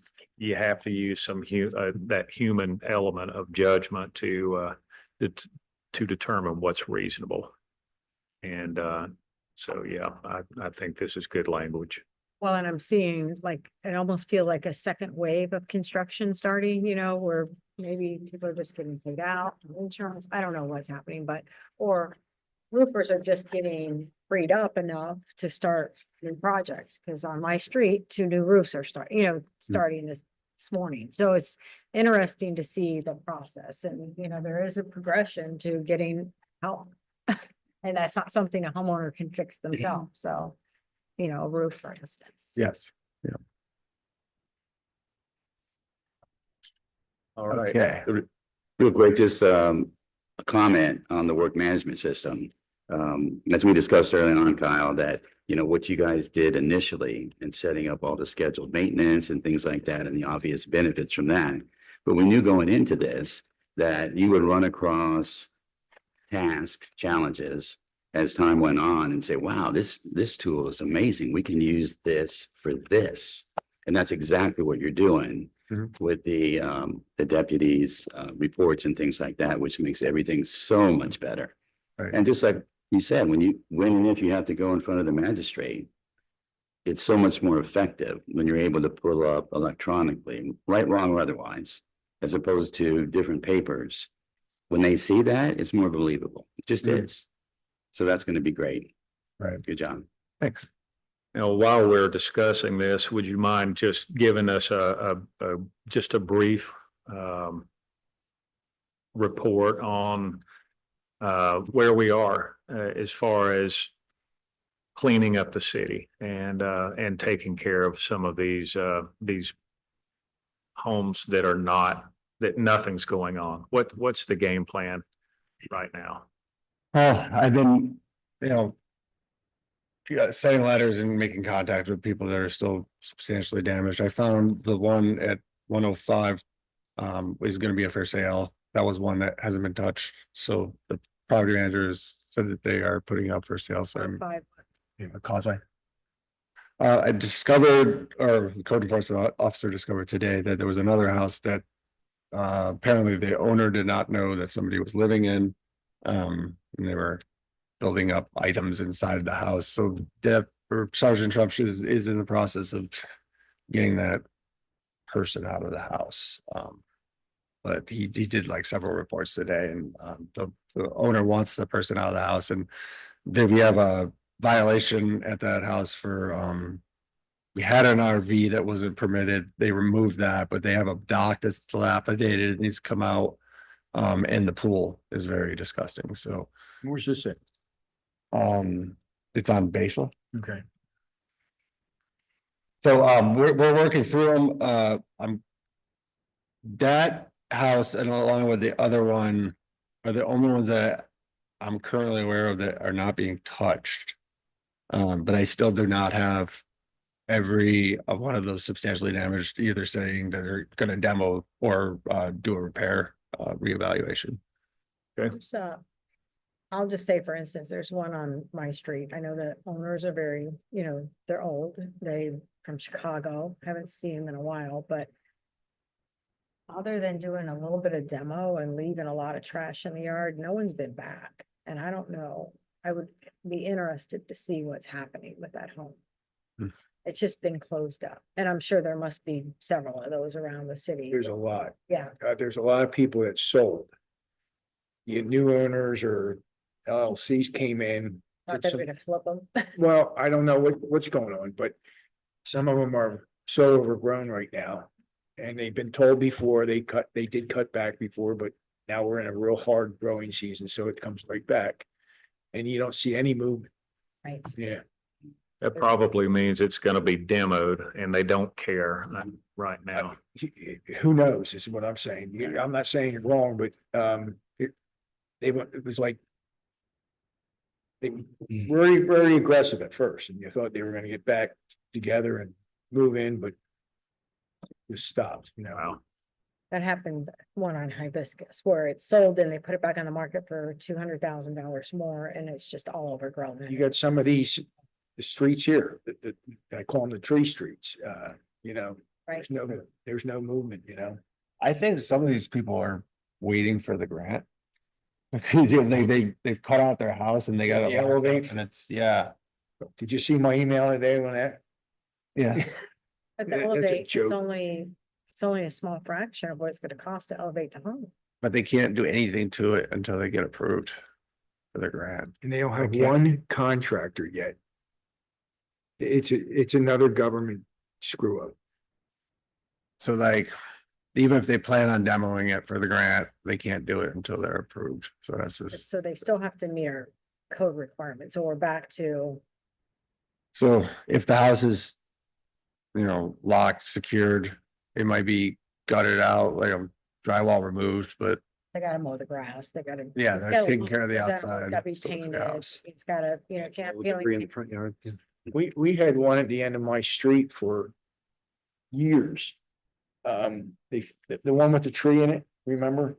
have to use some that human element of judgment to determine what's reasonable. And so, yeah, I think this is good language. Well, and I'm seeing like, it almost feels like a second wave of construction starting, where maybe people are just getting paid out, insurance, I don't know what's happening, or roofers are just getting freed up enough to start new projects, because on my street, 2 new roofs are starting this morning. So it's interesting to see the process and, there is a progression to getting help. And that's not something a homeowner can fix themselves. So, a roof, for instance. yes. All right. Okay. Real quick, just a comment on the work management system. As we discussed early on, Kyle, that, what you guys did initially in setting up all the scheduled maintenance and things like that and the obvious benefits from that. But we knew going into this that you would run across tasks, challenges as time went on and say, wow, this tool is amazing. We can use this for this. And that's exactly what you're doing with the deputies' reports and things like that, which makes everything so much better. Right. And just like you said, when and if you have to go in front of the magistrate, it's so much more effective when you're able to pull up electronically, right, wrong, or otherwise, as opposed to different papers. When they see that, it's more believable. It just is. So that's going to be great. Right. Good job. Thanks. Now, while we're discussing this, would you mind just giving us just a brief report on where we are as far as cleaning up the city and taking care of some of these homes that nothing's going on? What's the game plan right now? I've been, sending letters and making contact with people that are still substantially damaged. I found the one at 105 is going to be a fair sale. That was one that hasn't been touched. So the property managers said that they are putting up for sale. So I'm Causeway. I discovered, or the code enforcement officer discovered today, that there was another house that apparently the owner did not know that somebody was living in. And they were building up items inside the house. So Sergeant Trump is in the process of getting that person out of the house. But he did like several reports today, and the owner wants the person out of the house. And then we have a violation at that house for we had an RV that wasn't permitted. They removed that, but they have a dock that's dilapidated. It needs to come out. And the pool is very disgusting. So, Where's this at? it's on Bayshore. Okay. So, we're working through them. That house and along with the other one are the only ones that I'm currently aware of that are not being touched. But I still do not have every one of those substantially damaged, either saying that they're gonna demo or do a repair reevaluation. There's, I'll just say, for instance, there's one on my street. I know the owners are very, you know, they're old. They from Chicago, haven't seen them in a while, but other than doing a little bit of demo and leaving a lot of trash in the yard, no one's been back. And I don't know, I would be interested to see what's happening with that home. Hmm. It's just been closed up, and I'm sure there must be several of those around the city. There's a lot. Yeah, There's a lot of people that sold. You new owners or LLCs came in. not did that some- we're gonna flip them. Well, I don't know what's going on, but some of them are so overgrown right now. And they've been told before, they did cut back before, but now we're in a real hard growing season, so it comes right back. And you don't see any movement. Right. Yeah. That probably means it's gonna be demoed and they don't care right now. Who knows is what I'm saying. I'm not saying you're wrong, but it was like they were very aggressive at first, and you thought they were gonna get back together and move in, but just stopped, you know. Wow. That happened one on Hibiscus where it's sold and they put it back on the market for $200,000 more, and it's just all overgrown. You got some of these, the streets here, I call them the tree streets, you know, Right. there's no movement, you know. I think some of these people are waiting for the grant. They've cut out their house and they got Yeah, well, it, and it's, yeah, Did you see my email today on that? yeah. But the That's a elevate, joke. it's only a small fraction of what it's gonna cost to elevate the home. But they can't do anything to it until they get approved for the grant. And they don't have Okay. one contractor yet. It's another government screw up. So like, even if they plan on demoing it for the grant, they can't do it until they're approved. So that's just, So they still have to meet our code requirements. So we're back to, so if the house is, locked, secured, it might be gutted out, like a drywall removed, but they gotta mow the grass, they gotta. yeah, it's they're gotta taking look care of the presentable, outside. It's gotta be so it's the painted, house. it's gotta, can't be Debris in the like, front yard. Yeah. We had one at the end of my street for years. The one with the tree in it, remember?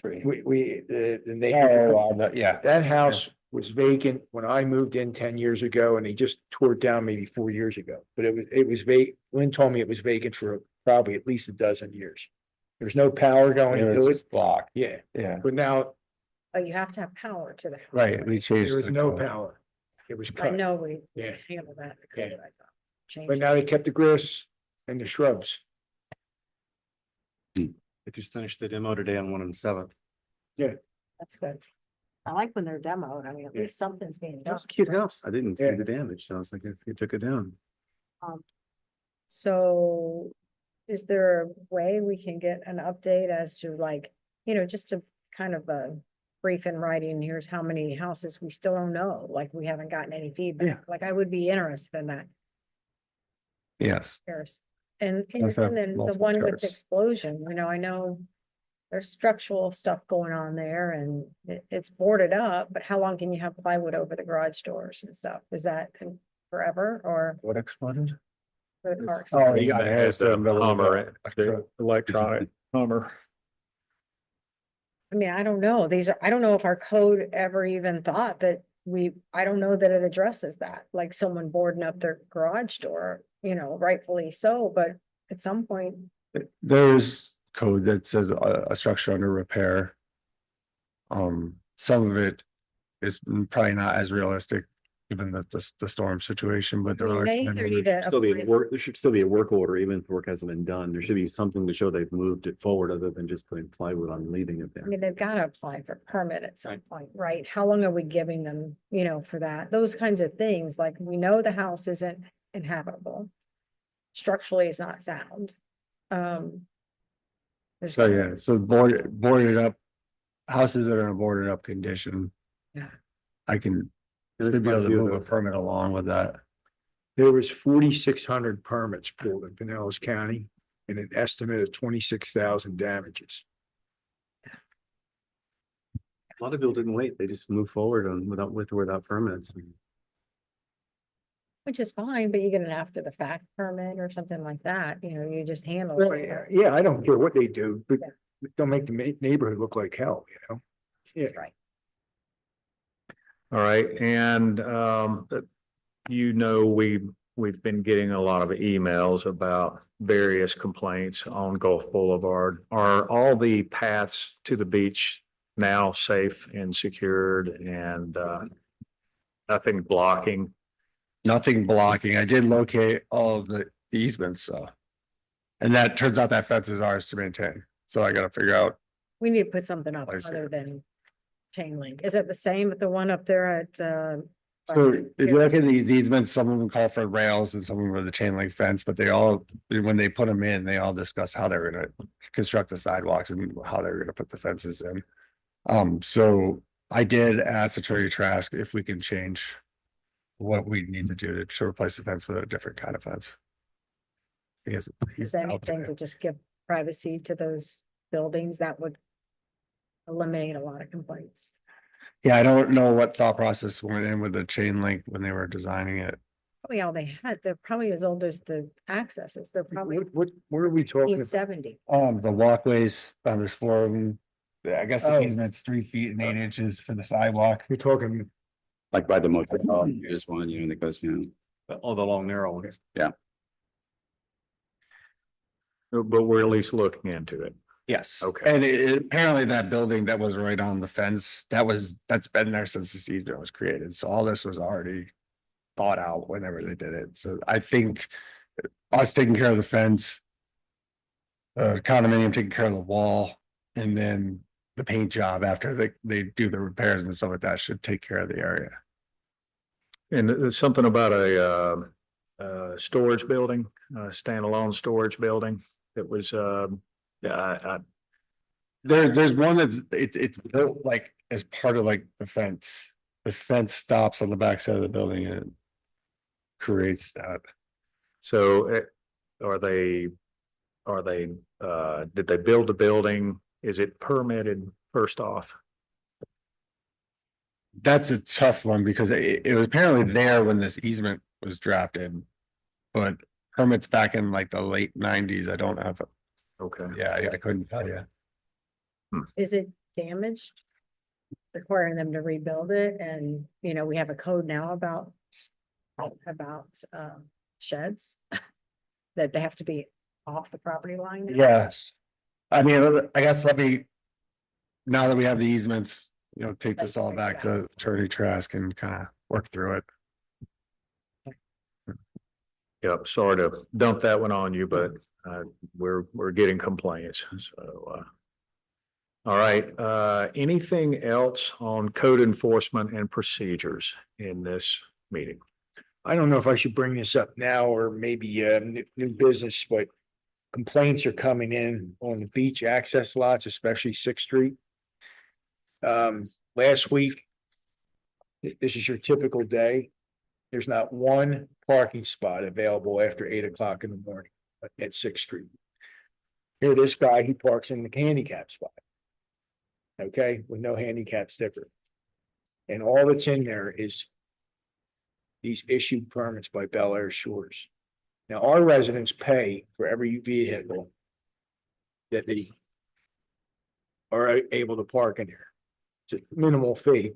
And they. Yeah, That house was vacant when I moved in 10 years ago, and they just tore it down maybe 4 years ago. But it was vacant. Lynn told me it was vacant for probably at least a dozen years. There's no power going it to was it. just blocked, Yeah, yeah, but now but you have to have power to the house. right, we changed. there was the no code. power. It was I cut. know we Yeah. handle that. Yeah. I thought. Change But it. now they kept the grass and the shrubs. I just finished the demo today on 107. That's good. I like when they're demoed. I mean, at Yeah. least something's being That done. was a cute house. I didn't see Yeah. the damage. So I was like, if you took it down. So is there a way we can get an update as to like, just to kind of a brief in writing, here's how many houses we still don't know, like we haven't gotten any feedback. Like I would be interested in that. Yes, Here's, and Let's have then the multiple one with the charts. explosion, I know there's structural stuff going on there and it's boarded up, but how long can you have plywood over the garage doors and stuff? Is that forever or what exploded? for the car? Oh, He you got has the the Hummer, the electronic Hummer. I mean, I don't know. I don't know if our code ever even thought that I don't know that it addresses that, like someone boarding up their garage door, rightfully so, but at some point, There's code that says a structure under repair. Some of it is probably not as realistic, given that the storm situation, but there I mean, are. they either need to Still be apply a for- work, there should still be a work order, even if work hasn't been done. There should be something to show they've moved it forward other than just putting plywood on and leaving it there. I mean, they've got to apply for permit at some point, right? How long are we giving them, for that? Those kinds of things, like we know the house isn't inhabitable. Structurally, it's not sound. There's So, gotta- yeah, so boarded up, houses that are in a boarded up condition. Yeah. I can, There's should be quite a able to few of move a those. permit along with that. There was 4,600 permits pulled in Pinellas County and an estimate of 26,000 damages. A lot of people didn't wait. They just moved forward on with or without permits. Which is fine, but you get an after the fact permit or something like that, you know, you just handle Well, it. yeah, I don't care what they do, but don't make the neighborhood look like hell, you know? That's right. All right, and you know, we've been getting a lot of emails about various complaints on Gulf Boulevard. Are all the paths to the beach now safe and secured and nothing blocking? Nothing blocking. I did locate all of the easements, so. And that turns out that fence is ours to maintain, so I gotta figure out. We need to put something up Place other it. than chain link. Is it the same with the one up there at So if you look at these easements, some of them call for rails and some of them are the chain link fence, but they all, when they put them in, they all discuss how they're gonna construct the sidewalks and how they're gonna put the fences in. So I did ask Attorney Trask if we can change what we need to do to replace the fence with a different kind of fence. Because Is he's there out anything there. to just give privacy to those buildings that would eliminate a lot of complaints? Yeah, I don't know what thought process went in with the chain link when they were designing it. Probably all they had, they're probably as old as the accesses. They're probably What are we talking about? 1970. The walkways, there's 4 of them. I guess the Oh. easement's 3 feet and 8 inches for the sidewalk. You're talking, Like by the motel, there's one, you know, that goes, you know. All the long narrow ones. But we're at least looking into it. Yes. Okay. And apparently that building that was right on the fence, that's been there since this easement was created. So all this was already thought out whenever they did it. So I think us taking care of the fence, condominium taking care of the wall, and then the paint job after they do the repairs and stuff like that should take care of the area. And there's something about a storage building, standalone storage building that was, There's one it's built like as part of like the fence. The fence stops on the backside of the building and it creates that. so did they build the building? Is it permitted first off? That's a tough one because it was apparently there when this easement was drafted. But permits back in like the late 90s, I don't have, Okay. I couldn't tell you. Is it damaged? Requiring them to rebuild it and, you know, we have a code now about sheds. That they have to be off the property line. now. Yes. I mean, I guess now that we have the easements, you know, take this all back to Attorney Trask and kind of work through it. Yep, sorry to dump that one on you, but we're getting complaints, so. All right, anything else on code enforcement and procedures in this meeting? I don't know if I should bring this up now or maybe new business, but complaints are coming in on the beach access lots, especially Sixth Street. Last week, this is your typical day. There's not one parking spot available after 8 o'clock in the morning at Sixth Street. Here, this guy, he parks in the handicap spot. Okay, with no handicap sticker. And all that's in there is these issued permits by Bel Air Shores. Now, our residents pay for every vehicle that they are able to park in here. It's a minimal fee.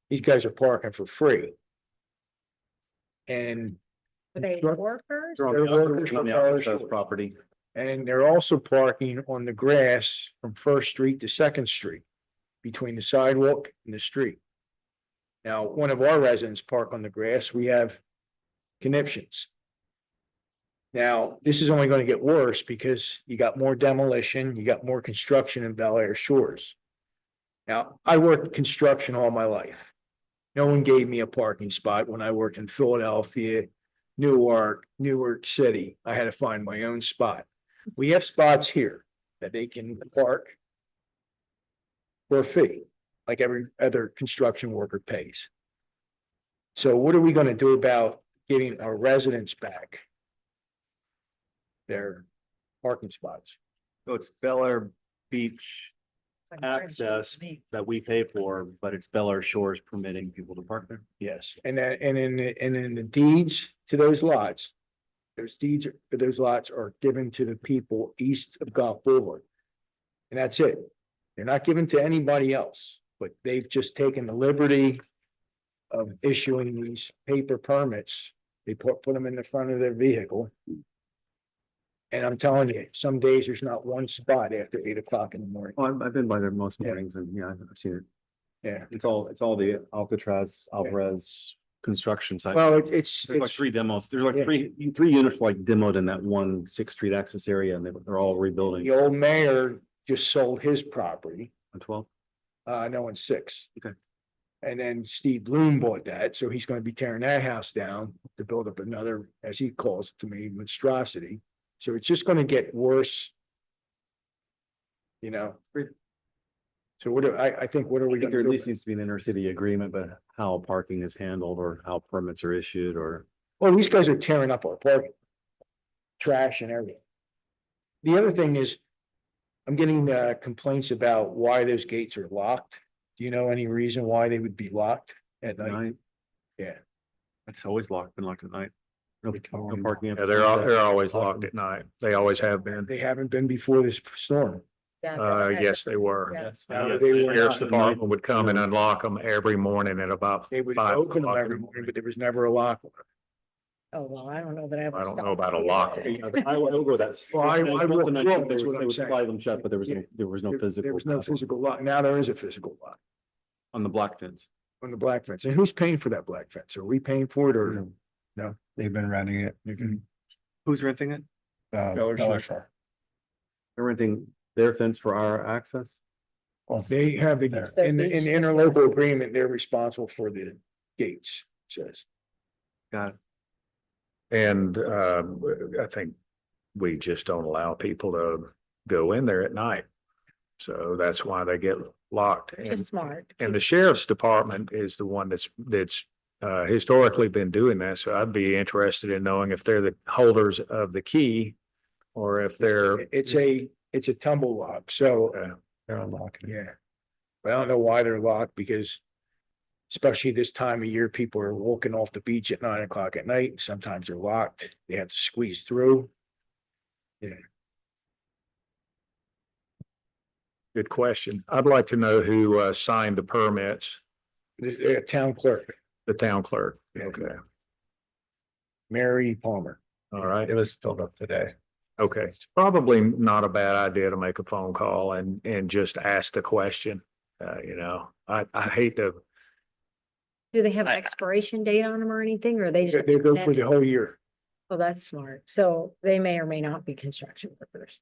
These guys are parking for free. And Are they Sure. workers? They're on On the the workers from upper Bel side Air of Shores. property. And they're also parking on the grass from First Street to Second Street, between the sidewalk and the street. Now, one of our residents park on the grass, we have conniptions. Now, this is only going to get worse because you got more demolition, you got more construction in Bel Air Shores. Now, I worked construction all my life. No one gave me a parking spot when I worked in Philadelphia, Newark City. I had to find my own spot. We have spots here. that they can park for a fee, like every other construction worker pays. So what are we gonna do about getting our residents back their parking spots? So it's Bel Air Beach access that we pay for, but it's Bel Air Shores permitting people to park there. Yes, and then, and in the deeds to those lots, those deeds, those lots are given to the people east of Gulf Boulevard. And that's it. They're not given to anybody else, but they've just taken the liberty of issuing these paper permits. They put them in the front of their vehicle. And I'm telling you, some days there's not one spot after 8 o'clock in the morning. Oh, I've been by there most Yeah. mornings and yeah, I've seen it. Yeah, It's all the Alcatraz, Alvarez construction site. well, it's, There's like it's, 3 demos. There's like Yeah. three units like demoed in that one 6th Street access area and they're all rebuilding the old mayor just sold his property. on 12. No, in 6. Okay. And then Steve Bloom bought that, so he's gonna be tearing that house down to build up another, as he calls it to me, monstrosity. So it's just gonna get worse. You know? So I think, what are I we think gonna there at do? least needs to be an intercity agreement, but how parking is handled or how permits are issued or. Well, these guys are tearing up our parking. Trash and everything. The other thing is, I'm getting complaints about why those gates are locked. Do you know any reason why they would be locked at night? Night. Yeah. It's always locked, been locked at night. No parking. Yeah, they're always locked at night. They always have been. They haven't been before this storm. Yes, they were. Yes. No, they were Sheriff's not. Department would come and unlock them every morning at about They would 5 open them o'clock in every the morning, but there was never a lock. on Oh, well, I don't know that I ever. I don't know stopped about a to see lock. that. I will go that. Well, I walked through them, that's what I'm They would saying. slide them shut, but there was Yeah. there was no There physical. was no physical lock. Now there is a physical lock On the black fence. on the black fence. And who's paying for that black fence? Are we paying for it or? They've been renting it. Who's renting it? Dollar Dollar Shave. They're renting their fence for our access? Well, They have the, It's their in the beach. interlocal agreement, they're responsible for the gates, it says. Got it. And I think we just don't allow people to go in there at night. So that's why they get locked. And, Just smart. and the sheriff's department is the one that's historically been doing that. So I'd be interested in knowing if they're the holders of the key or if they're, It's a tumble lock, so, they're unlocking it. yeah. But I don't know why they're locked, because especially this time of year, people are walking off the beach at 9 o'clock at night. Sometimes they're locked. They have to squeeze through. Yeah, good question. I'd like to know who signed the permits, the town clerk, the town clerk. Yeah. Okay, Mary Palmer. all right. It was filled up today. Okay, it's probably not a bad idea to make a phone call and just ask the question. I hate to, Do they have an expiration date on them or anything, or they just? They go for the whole year. Oh, that's smart. So they may or may not be construction workers.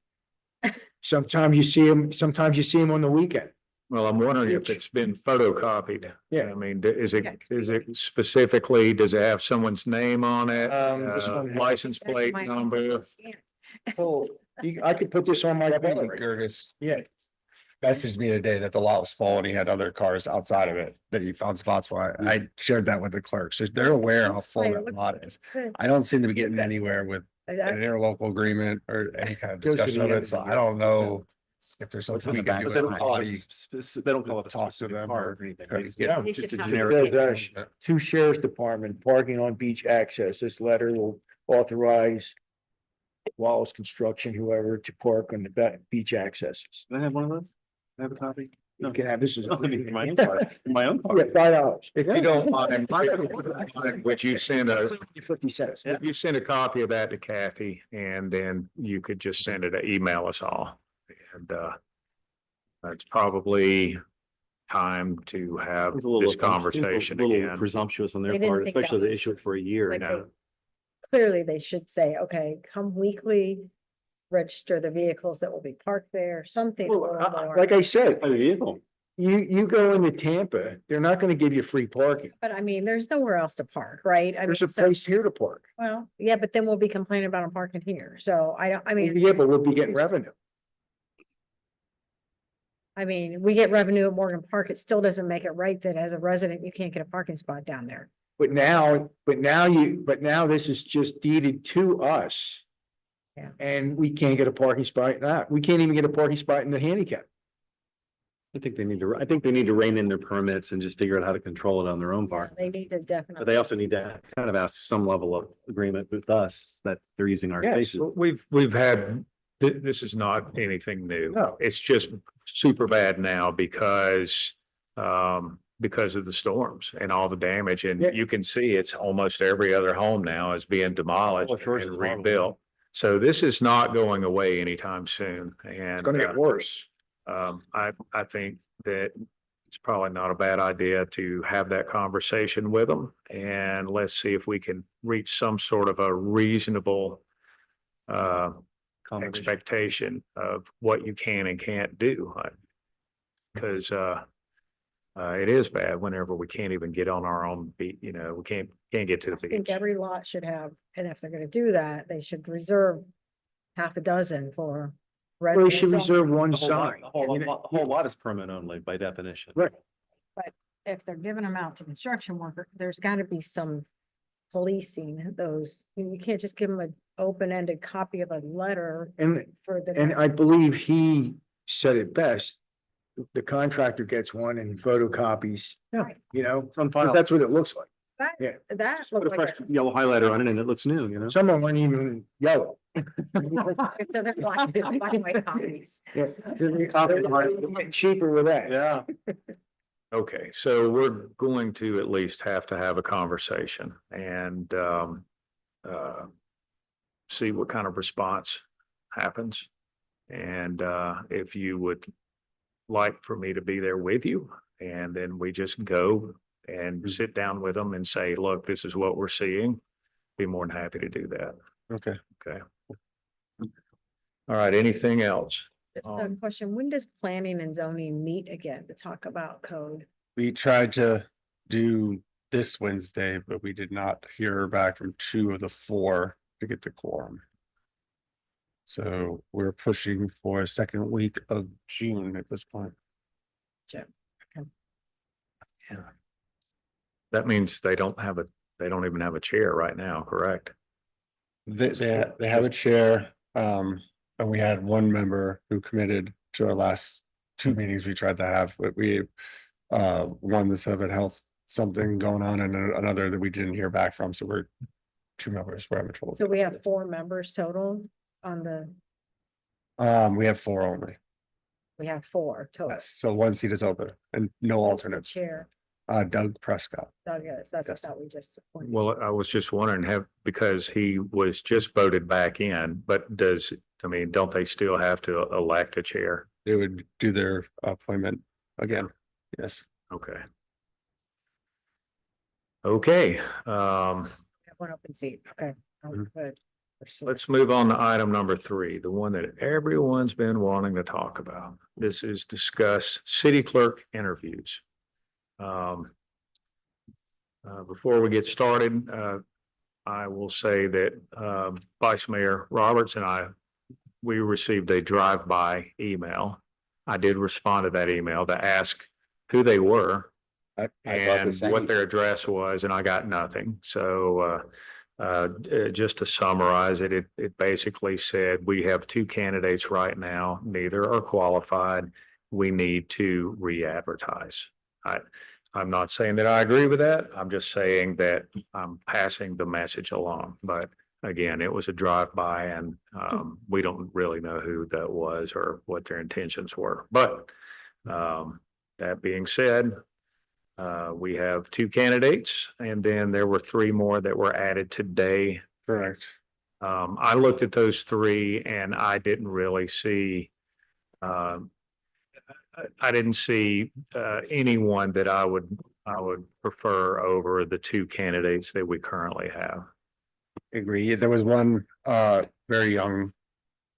Sometimes you see them on the weekend. well, I'm wondering if it's been photocopied. Yeah. I mean, is Okay. it specifically, does it have someone's name on it? This one has- License That's plate my- number? Yeah. So I could put this on my phone. Gertis Yeah, messaged me today that the lot was full and he had other cars outside of it that he found spots for. I shared that with the clerk, so they're aware how That's full why it that looks lot like is. it's full. I don't seem to be getting anywhere with an Exactly. interlocal agreement or any kind of Goes to discussion the of end it, of so the I year. don't know if there's What's something on we the can back, do. but they as don't a call it, body. they don't call it a Talk to specific them car or- or anything. or They just- get- They just should a have- generic- It says, to Sheriff's Department, parking on beach access. This letter will authorize Wallace Construction, whoever, to park on the beach accesses. Can I have one of those? Can I have a copy? You can have, this is. I mean, for my own car, for my own car. Yeah, $5. If you don't mind, would you send a, 50 cents. if you send a copy of that to Kathy and then you could just send it, email us all. And it's probably time to have It's a little- this conversation a little again. Presumptuous on They their didn't part, think especially that the was- issue it for a year. Like, now. clearly they should say, okay, come weekly, register the vehicles that will be parked there, something. a Well, little more. Like I said, By vehicle. you go into Tampa, they're not gonna give you free parking. But I mean, there's nowhere else to park, right? I mean, There's a so, place here to park. well, yeah, but then we'll be complaining about them parking here. So I don't, I mean. Yeah, but we'll be getting revenue. I mean, we get revenue at Morgan Park. It still doesn't make it right that as a resident, you can't get a parking spot down there. But now this is just deeded to us. Yeah. And we can't get a parking spot, we can't even get a parking spot in the handicap. I think they need to rein in their permits and just figure out how to control it on their own part. They need to But definitely. they also need to kind of ask some level of agreement with us that they're using our Yes. spaces. We've had, this is not anything new. No. It's just super bad now because of the storms and all the damage. And Yeah. you can see it's almost every other home now is being demolished Well, yours and is horrible. rebuilt. So this is not going away anytime soon. And It's gonna get worse. I think that it's probably not a bad idea to have that conversation with them. And let's see if we can reach some sort of a reasonable Combination. expectation of what you can and can't do. Because it is bad whenever we can't even get on our own beat, we can't get to the I think beach. every lot should have, and if they're gonna do that, they should reserve half a dozen for. Well, you should residents only. reserve one The whole lot- sign. the whole lot is permit only by definition. Right. If they're giving them out to construction worker, there's gotta be some policing those. You can't just give them an open-ended copy of a letter And, for the. and I believe he said it best. The contractor gets one and photocopies, Right. It's on 'cause file. that's what it looks like. That Yeah. Put a looked fresh like. yellow highlighter on it and it looks new. Some of them aren't even yellow. It's a black and white copies. Yeah. Getting cheaper with that. Yeah. Okay, so we're going to at least have to have a conversation and see what kind of response happens. And if you would like for me to be there with you, and then we just go and sit down with them and say, look, this is what we're seeing. Be more than happy to do that. Okay. Okay. All right, anything else? Just a question, when does planning and zoning meet again to talk about code? We tried to do this Wednesday, but we did not hear back from 2 of the 4 to get the quorum. So we're pushing for a second week of June at this point. That means they don't even have a chair right now, correct? They have a chair, and we had one member who committed to our last 2 meetings we tried to have, but we, one that's having health, something going on, and another that we didn't hear back from, so we're 2 members, we're having trouble. So we have 4 members total on the, We have 4 only, we have 4 total. yes, so 1 seat is open and no Who's the alternates. Chair, Doug Prescott. Doug is, that's Yes. what we just. appointed. Well, I was just wondering, because he was just voted back in, but don't they still have to elect a chair? They would do their appointment again, yes. Okay. Okay, We have 1 open seat, okay. Good. let's move on to item number 3, the one that everyone's been wanting to talk about. This is discuss city clerk interviews. Before we get started, I will say that Vice Mayor Roberts and we received a drive-by email. I did respond to that email to ask who they were I thought the and same. what their address was, and I got nothing. So just to summarize it, it basically said, we have 2 candidates right now, neither are qualified. We need to re-advertise. I'm not saying that I agree with that. I'm just saying that I'm passing the message along. But again, it was a drive-by and we don't really know who that was or what their intentions were. But that being said, we have 2 candidates, and then there were 3 more that were added today. Correct. I looked at those 3 and I didn't really see, I didn't see anyone that I would prefer over the 2 candidates that we currently have. Agree. There was one very young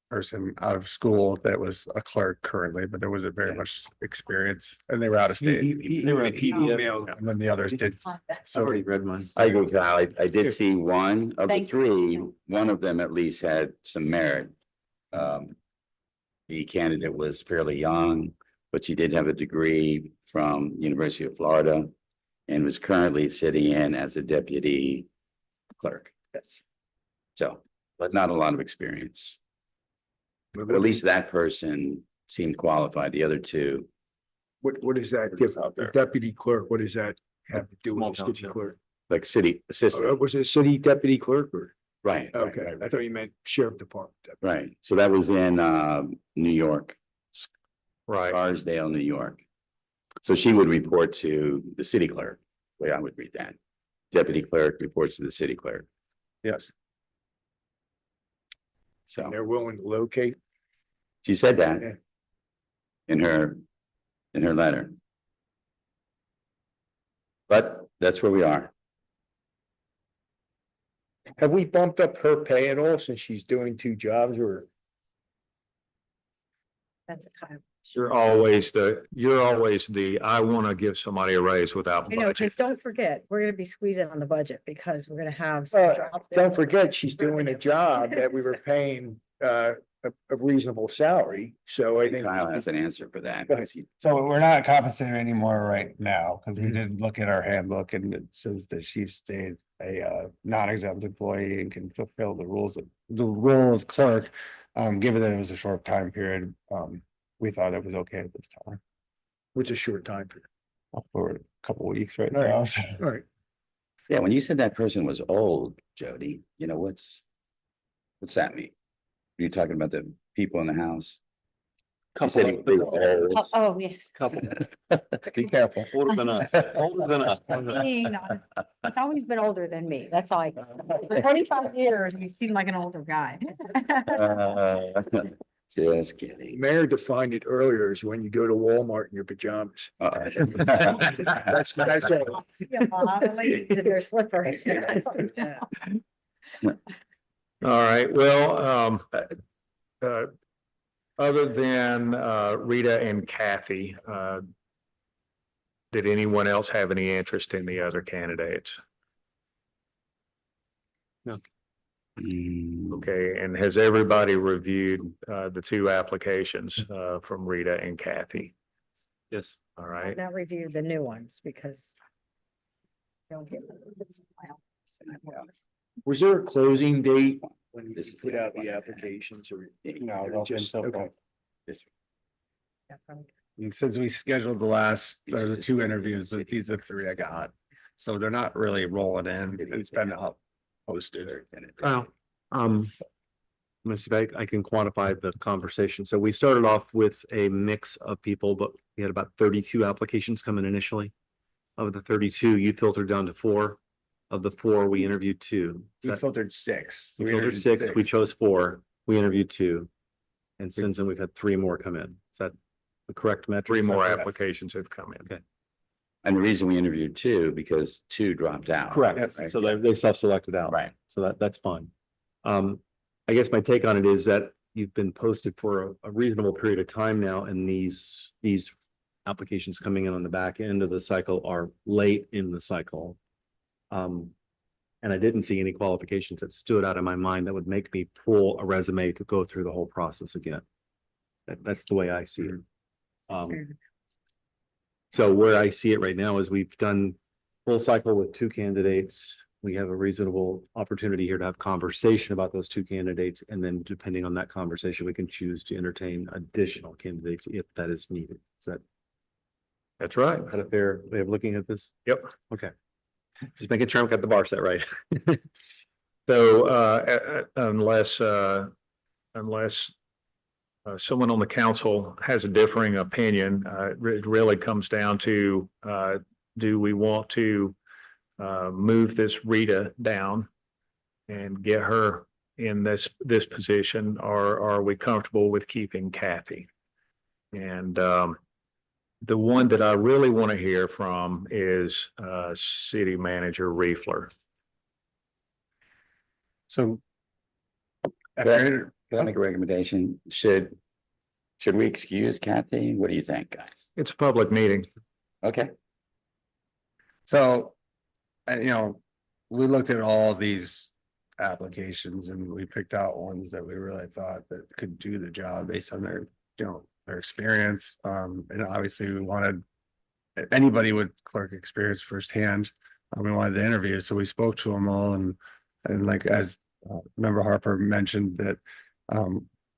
person out of school that was a clerk currently, but there wasn't very much experience and they were out of state. They were a PDF. And then the others did. I've So already read mine. I agree with Kyle. I did see one of the Thank you. 3, one of them at least had some merit. The candidate was fairly young, but she did have a degree from University of Florida and was currently sitting in as a deputy clerk. Yes. So, but not a lot of experience. But at least that person seemed qualified. The other two, What is that? It's out there. Deputy clerk, what does that have to do Small with the city township. clerk? like city assistant, Was it city deputy clerk or? right? Okay, I thought you meant sheriff department. deputy. Right. So that was in New York, Right. Scarsdale, New York. So she would report to the city clerk, the way I would read that. Deputy clerk reports to the city clerk. Yes. So And they're willing to locate. she said that Yeah. in her letter. But that's where we are. Have we bumped up her pay at all since she's doing two jobs or? That's a kind of, You're always the, I want to give somebody a raise without you know, budget. just don't forget, we're gonna be squeezing on the budget because we're gonna have some Uh, drops. there. Don't forget, she's doing a job that we were paying a reasonable salary, so I think. Kyle has an answer for that. Go ahead. So we're not compensating anymore right now, because we Mhm. did look at our handbook and it says that she stayed a non-exempt employee and can fulfill the role of clerk. Given that it was a short time period, we thought it was okay at this time, Which is short time period. for a couple weeks right All right. now. so. All right, Yeah, when you said that person was old, Jody, you know, what's that mean? Are you talking about the people in the house? You said he was old. Oh, yes. Couple, Be careful. older than us, older than us. He's always been older than me. That's all I, for 25 years, he seemed like an older guy. Just kidding. Mayor defined it earlier as when you go to Walmart in your pajamas. That's all. I see a lot of ladies in their slippers. All right, well, other than Rita and Kathy, did anyone else have any interest in the other candidates? Mm, Okay, and has everybody reviewed the two applications from Rita and Kathy? Yes. All right, Not review the new ones because. Don't get. Was there a closing date when you This is put out the applications or? No, or they'll just- still okay. go. this- And since we scheduled the two interviews, these are the three I got. So they're not really rolling in. It's been up posted. Well, let's see if I can quantify the conversation. So we started off with a mix of people, but we had about 32 applications come in initially. Of the 32, you filtered down to 4. Of the 4, we interviewed 2. We filtered 6. We filtered 6, we chose 4, we interviewed 2. And since then, we've had 3 more come in. Is that the correct metric? 3 more Yes. applications have come in. Okay. And the reason we interviewed 2, because 2 dropped out. Correct. Right? So they self-selected out. Right. So that's fine. I guess my take on it is that you've been posted for a reasonable period of time now, and these applications coming in on the back end of the cycle are late in the cycle. And I didn't see any qualifications that stood out in my mind that would make me pull a resume to go through the whole process again. That's the way I see it. So where I see it right now is we've done full cycle with 2 candidates. We have a reasonable opportunity here to have conversation about those 2 candidates. And then depending on that conversation, we can choose to entertain additional candidates if that is needed. Is That's right. that a fair way of looking at this? Yep. Okay. Just making sure I've got the bar set right. So unless someone on the council has a differing opinion, it really comes down to, do we want to move this Rita down and get her in this position, or are we comfortable with keeping Kathy? And the one that I really want to hear from is City Manager Riefler. So. Can I make a recommendation? Should we excuse Kathy? What do you think, guys? It's a public meeting. Okay. So, we looked at all these applications and we picked out ones that we really thought that could do the job based on their, their experience. And obviously we wanted anybody with clerk experience firsthand. We wanted to interview, so we spoke to them all, and like as Member Harper mentioned that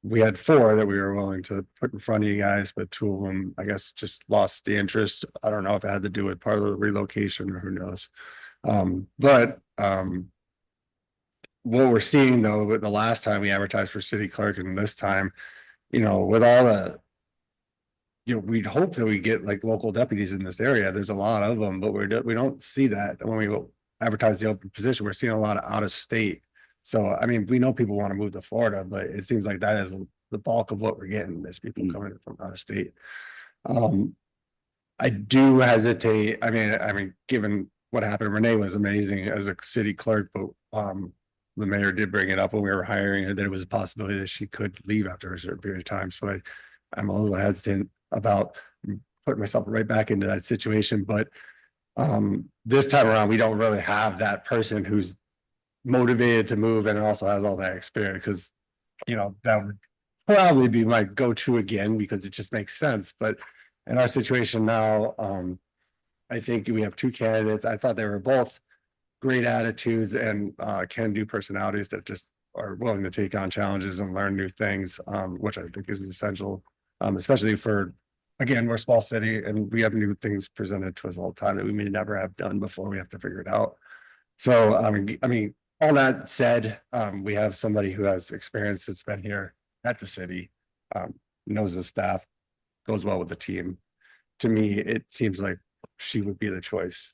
we had 4 that we were willing to put in front of you guys, but 2 of them, I guess, just lost the interest. I don't know if it had to do with part of the relocation or who knows. What we're seeing though, with the last time we advertised for city clerk and this time, with all the, we'd hope that we get like local deputies in this area. There's a lot of them, but we don't see that when we advertise the open position. We're seeing a lot of out of state. So, I mean, we know people want to move to Florida, but it seems like that is the bulk of what we're getting is people coming from out of state. I do hesitate. I mean, given what happened, Renee was amazing as a city clerk, but the mayor did bring it up when we were hiring her that it was a possibility that she could leave after a certain period of time. So I'm a little hesitant about putting myself right back into that situation. But this time around, we don't really have that person who's motivated to move and also has all that experience, because that would probably be my go-to again, because it just makes sense. But in our situation now, I think we have 2 candidates. I thought they were both great attitudes and can-do personalities that just are willing to take on challenges and learn new things, which I think is essential, especially for, again, we're a small city and we have new things presented to us all the time that we may never have done before. We have to figure it out. So, I mean, all that said, we have somebody who has experience that's been here at the city, knows the staff, goes well with the team. To me, it seems like she would be the choice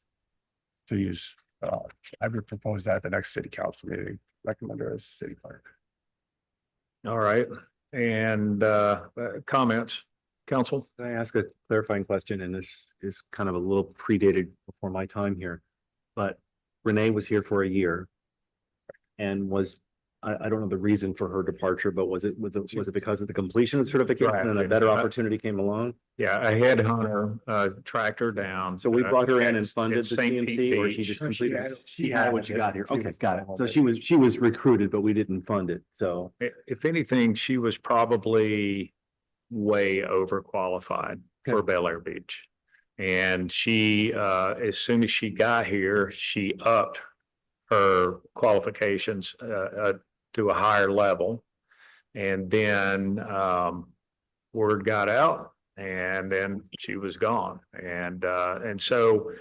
to use. I would propose that at the next city council meeting, recommend her as city clerk. All right, and comments, council? Can I ask a clarifying question? And this is kind of a little predated before my time here. But Renee was here for a year. And I don't know the reason for her departure, but was it because of the completion of certification and a better opportunity came along? Yeah, a headhunter tracked her down. So we brought her in and It's funded the St. CMC, or Pete she just Beach. completed? She had it when she got here. Okay, got it. So she was recruited, but we didn't fund it. So If anything, she was probably way overqualified for Bel Air Beach. And she, as soon as she got here, she upped her qualifications to a higher level. And then word got out and then she was gone. And so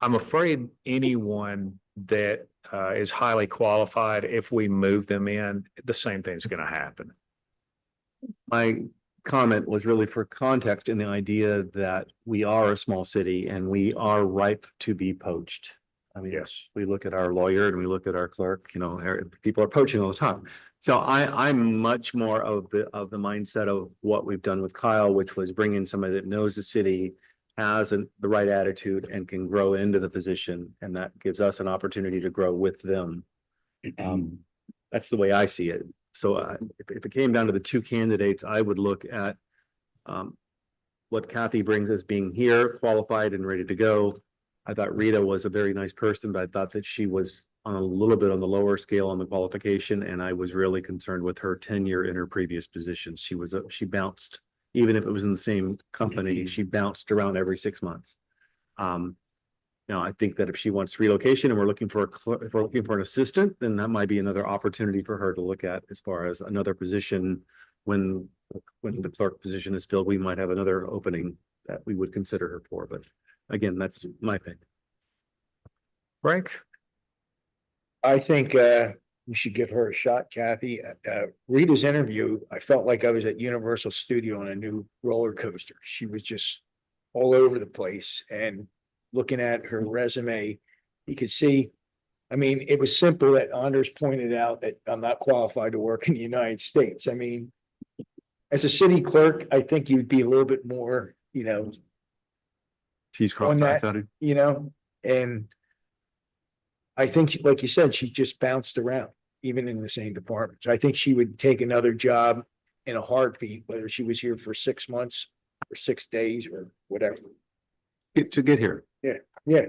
I'm afraid anyone that is highly qualified, if we move them in, the same thing's going to happen. my comment was really for context in the idea that we are a small city and we are ripe to be poached. I mean, Yes. we look at our lawyer and we look at our clerk, people are poaching all the time. So I'm much more of the mindset of what we've done with Kyle, which was bring in somebody that knows the city, has the right attitude and can grow into the position. And that gives us an opportunity to grow with them. That's the way I see it. So if it came down to the 2 candidates, I would look at what Kathy brings as being here, qualified and ready to go. I thought Rita was a very nice person, but I thought that she was on a little bit on the lower scale on the qualification. And I was really concerned with her tenure in her previous positions. She bounced, even if it was in the same company, she bounced around every 6 months. I think that if she wants relocation and we're looking for an assistant, then that might be another opportunity for her to look at as far as another position. When the clerk position is filled, we might have another opening that we would consider her for, but again, that's my thing. Frank? I think we should give her a shot, Kathy. Rita's interview, I felt like I was at Universal Studio on a new roller coaster. She was just all over the place, and looking at her resume, you could see, I mean, it was simple that Anders pointed out that I'm not qualified to work in the United States. I mean, as a city clerk, I think you'd be a little bit more, T's On that- crossed. and I think, like you said, she just bounced around, even in the same department. So I think she would take another job in a heartbeat, whether she was here for 6 months or 6 days or whatever. To get here. Yeah, Yeah,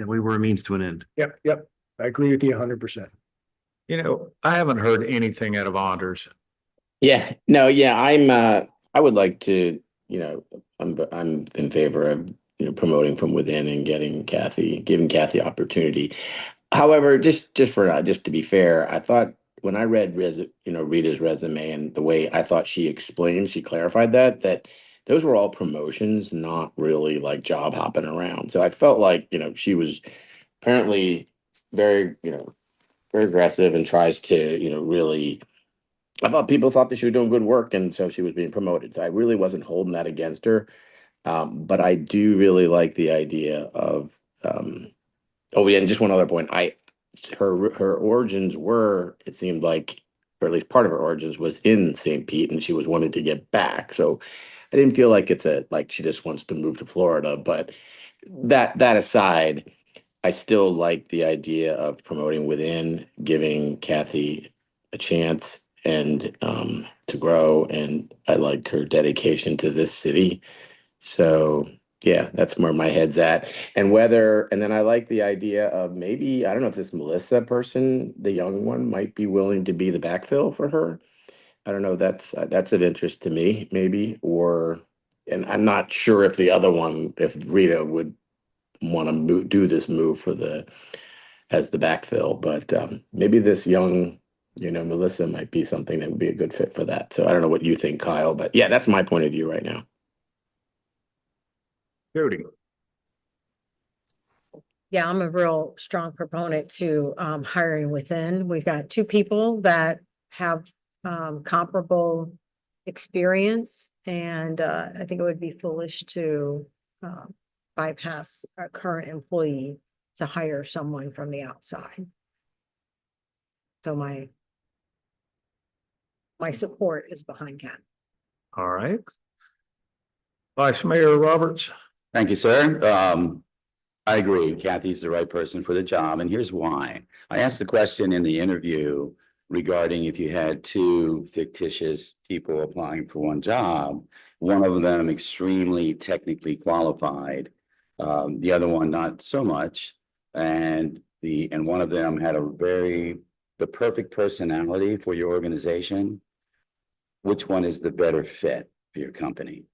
we were a means to an end. yep. I agree with you 100%. I haven't heard anything out of Anders. Yeah, no, yeah, I would like to I'm in favor of, promoting from within and giving Kathy opportunity. However, just to be fair, I thought when I read Rita's resume and the way I thought she clarified that those were all promotions, not really like job hopping around. So I felt like, she was apparently very, very aggressive and tries to, really. I thought people thought that she was doing good work, and so she was being promoted. So I really wasn't holding that against her. But I do really like the idea of, oh yeah, and just one other point. Her origins were, it seemed like, or at least part of her origins was in St. Pete, and she was wanted to get back. So I didn't feel like like she just wants to move to Florida. But that aside, I still like the idea of promoting within, giving Kathy a chance and to grow. And I like her dedication to this city. So yeah, that's where my head's at. And then I like the idea of maybe, I don't know if this Melissa person, the young one, might be willing to be the backfill for her. I don't know, that's of interest to me, maybe, and I'm not sure if the other one, if Rita would want to do this move as the backfill, but maybe this young, Melissa might be something that would be a good fit for that. So I don't know what you think, Kyle, but yeah, that's my point of view right now. Jody. Yeah, I'm a real strong proponent to hiring within. We've got two people that have comparable experience, and I think it would be foolish to bypass a current employee to hire someone from the outside. So my support is behind Kat. All right. Vice Mayor Roberts. Thank you, sir. I agree. Kathy's the right person for the job, and here's why. I asked the question in the interview regarding if you had two fictitious people applying for one job, one of them extremely technically qualified, the other one not so much, and one of them had the perfect personality for your organization. Which one is the better fit for your company?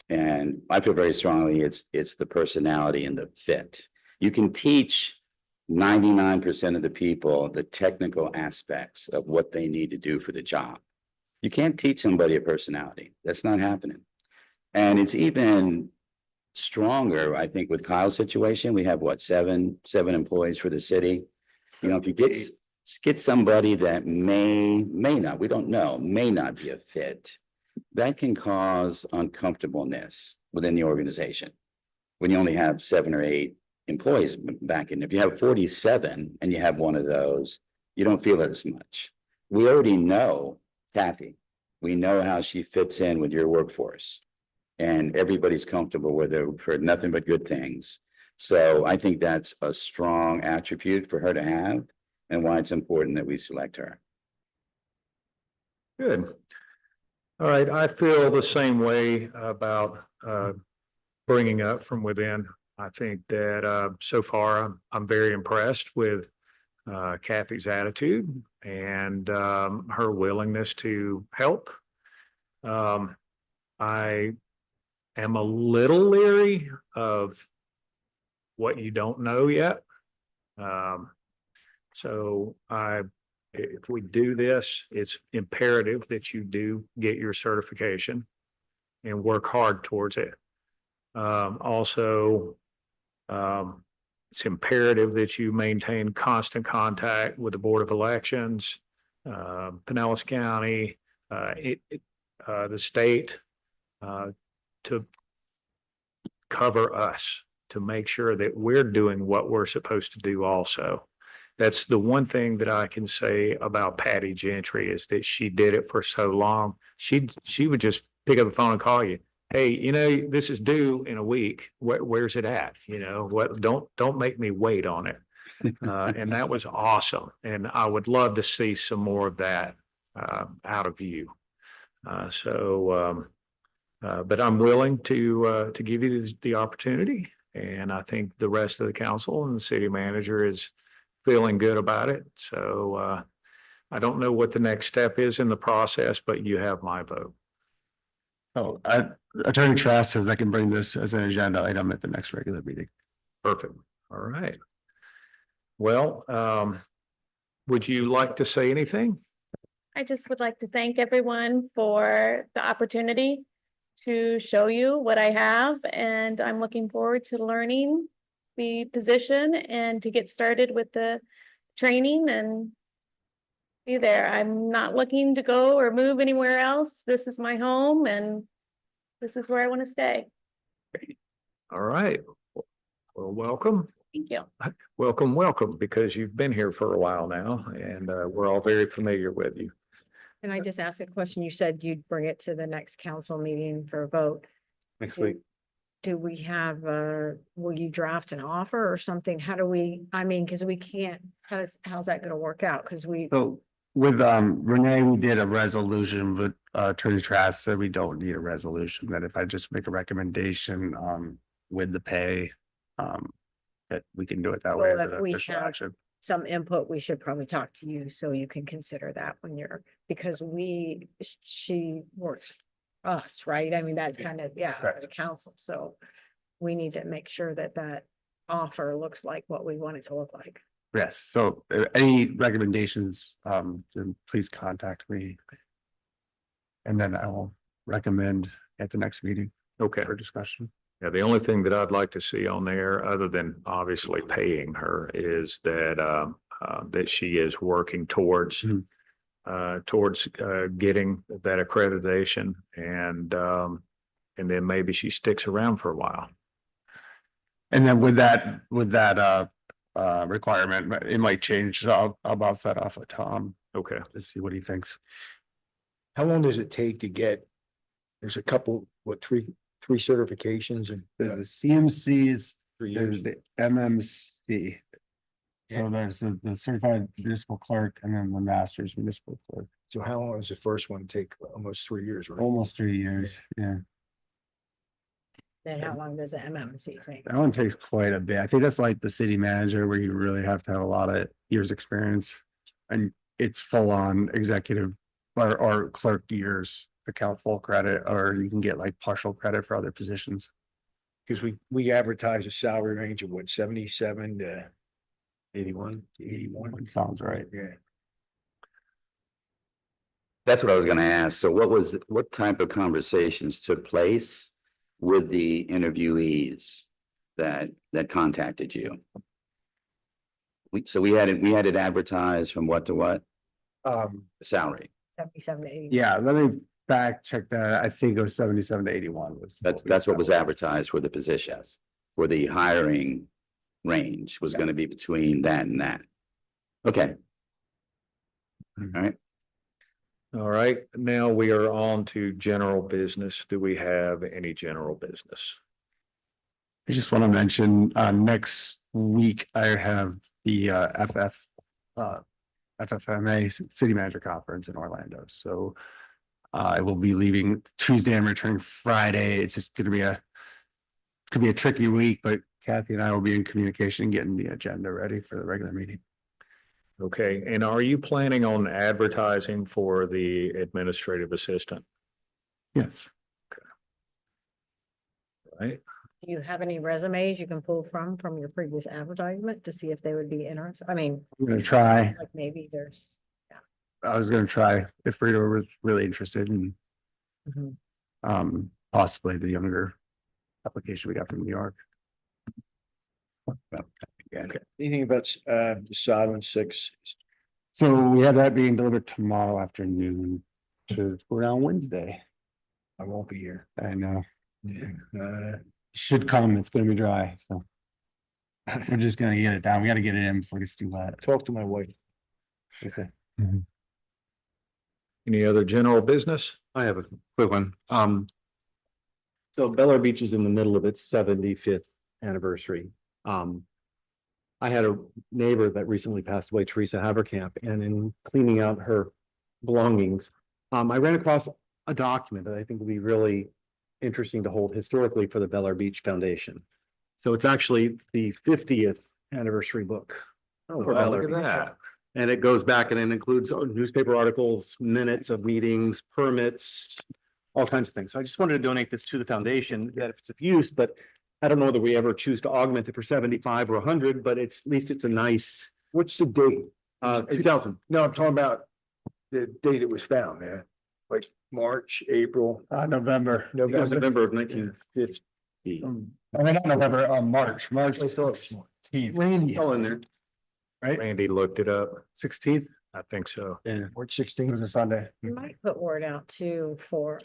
And I feel very strongly it's the personality and the fit. You can teach 99% of the people the technical aspects of what they need to do for the job. You can't teach somebody a personality. That's not happening. And it's even stronger, I think, with Kyle's situation. We have what, seven employees for the city. If you get somebody that may not, we don't know, may not be a fit, that can cause uncomfortableness within the organization. When you only have 7 or 8 employees back in, if you have 47 and you have one of those, you don't feel it as much. We already know Kathy. We know how she fits in with your workforce, and everybody's comfortable with her for nothing but good things. So I think that's a strong attribute for her to have, and why it's important that we select her. Good. All right, I feel the same way about bringing up from within. I think that so far I'm very impressed with Kathy's attitude and her willingness to help. I am a little leery of what you don't know yet. So if we do this, it's imperative that you do get your certification and work hard towards it. Also, it's imperative that you maintain constant contact with the Board of Elections, Pinellas County, the state, to cover us, to make sure that we're doing what we're supposed to do also. That's the one thing that I can say about Patty Gentry, is that she did it for so long. She would just pick up the phone and call you. Hey, this is due in a week. Where's it at? Don't make me wait on it. And that was awesome. And I would love to see some more of that out of you. But I'm willing to give you the opportunity. And I think the rest of the council and the city manager is feeling good about it. So I don't know what the next step is in the process, but you have my vote. Oh, Attorney Trask says I can bring this as an agenda item at the next regular meeting. Perfect. All right. Well, would you like to say anything? I just would like to thank everyone for the opportunity to show you what I have, and I'm looking forward to learning the position and to get started with the training and be there. I'm not looking to go or move anywhere else. This is my home and this is where I want to stay. All right. Well, welcome. Thank you. Welcome, because you've been here for a while now and we're all very familiar with you. Can I just ask a question? You said you'd bring it to the next council meeting for a vote. Next Do- week. Do we have, will you draft an offer or something? How do we, I mean, because we can't, how's that gonna work out? Because we, So with Renee, we did a resolution, but Attorney Trask said we don't need a resolution, that if I just make a recommendation with the pay, that we can do it that So way if as an we official have- action. some input, we should probably talk to you so you can consider that when you're, because she works for us, right? I mean, that's kind of, yeah, Correct. the council, so we need to make sure that that offer looks like what we want it to look like. Yes, so any recommendations, then please contact me. And then I will recommend at the next meeting Okay. for discussion. Yeah, the only thing that I'd like to see on there, other than obviously paying her, is that that she is working towards Mhm. Getting that accreditation and then maybe she sticks around for a while. And then with that requirement, it might change, so I'll bounce that off of Tom Okay. to see what he thinks. How long does it take to get? There's a couple, three certifications and. There's the CMCs, 3 there's years. the MMC. Yeah. So there's the certified municipal clerk and then the master's municipal clerk, So how long does the first one take? Almost 3 years, right? almost 3 years, yeah. Then how long does the MMC take? That one takes quite a bit. I think that's like the city manager where you really have to have a lot of years experience. And it's full on executive or clerk years to count full credit, or you can get like partial credit for other positions. Because we advertise a salary range of what, 77 to 81. 81? Sounds right. Yeah. That's what I was gonna ask. So what type of conversations took place with the interviewees that contacted you? We had it advertised from what to what? Salary. 77 to 80. Yeah, let me fact check that. I think it was 77 to 81 was. That's what was advertised for the position. For the hiring range was gonna be between that and that. Okay. All right. All right. Now we are on to general business. Do we have any general business? I just want to mention, next week I have the FFMA City Manager Conference in Orlando. So I will be leaving Tuesday and returning Friday. It's just going to be could be a tricky week, but Kathy and I will be in communication, getting the agenda ready for the regular meeting. Okay. And are you planning on advertising for the administrative assistant? Yes. Right? Do you have any resumes you can pull from your previous advertisement to see if they would be interested? I mean, I'm going to try. like maybe there's. I was going to try if Rita was really interested in Mhm. possibly the younger application we got from New York. Anything about the Solomon 6? So we have that being delivered tomorrow afternoon to around Wednesday. I won't be here. I know. Yeah. Should come. It's gonna be dry, so. We're just gonna get it down. We gotta get it in before it gets too wet. Talk to my wife. Okay. Any other general business? I have a quick one. So Bel Air Beach is in the middle of its 75th anniversary. I had a neighbor that recently passed away, Teresa Haverkamp, and in cleaning out her belongings, I ran across a document that I think would be really interesting to hold historically for the Bel Air Beach Foundation. So it's actually the 50th anniversary book. Oh, for wow, Bel Air look at Beach. that. And it goes back and it includes newspaper articles, minutes of meetings, permits, all kinds of things. So I just wanted to donate this to the foundation, that if it's of use, but I don't know whether we ever choose to augment it for 75 or 100, but it's, at least it's a nice, What's the date? 2000. No, I'm talking about the date it was found, man. Like March, April, November. It was November. November of 1950. I mean, not November, March, March. Randy, All in there. Randy looked it up. 16th. I think so. Yeah. March It 16th. was a Sunday. You might put word out too for,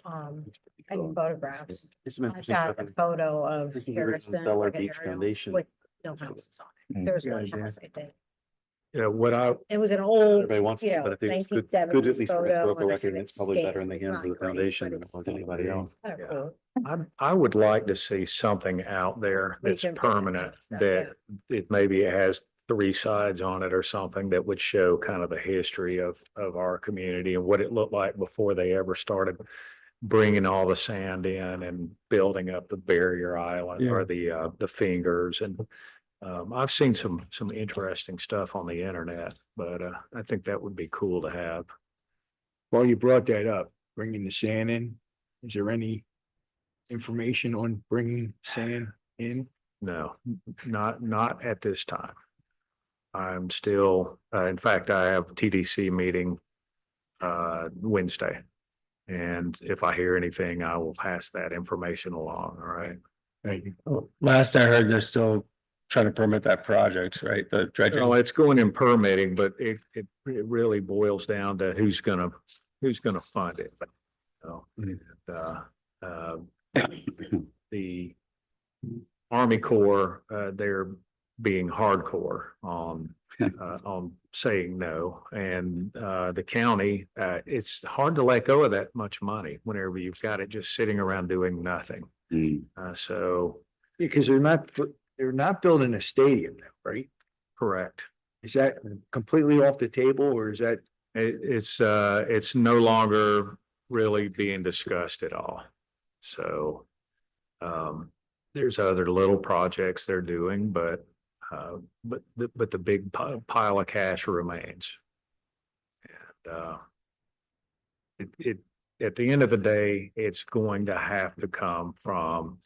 any photographs. It's some I interesting got stuff. a photo of This is the original Harrison. Bel Air like an Beach aerial Foundation. With no houses on it. Mm. There's Good one idea. house, I think. Yeah, what I, It was an old, Everybody wants you it, know, but I think it's good, 1970s good at least for photo historical and I record. have It's probably better in the scanned. It's hands not of the great, foundation but than it's anybody else. kind Yeah. of cool. I would like to see something out there We that's can put it in permanent, stuff, that it maybe it has 3 sides on it or something that would show kind of the history of our community and what it looked like before they ever started bringing all the sand in and building up the barrier island or the fingers. And I've seen some interesting stuff on the internet, but I think that would be cool to have. While you brought that up, bringing the sand in, is there any information on bringing sand in? No, not at this time. I'm still, in fact, I have a TDC meeting Wednesday. And if I hear anything, I will pass that information along. All right. Thank you. Last I heard, they're still trying to permit that project, right? The dredging. No, it's going in permitting, but it really boils down to who's gonna fund it. You know, the Army Corps, they're being hardcore on saying no. And the county, it's hard to let go of that much money whenever you've got it just sitting around doing nothing. Mm. So Because they're not building a stadium now, right? correct. Is that completely off the table or is that? It's no longer really being discussed at all. So there's other little projects they're doing, but the big pile of cash remains. And at the end of the day, it's going to have to come from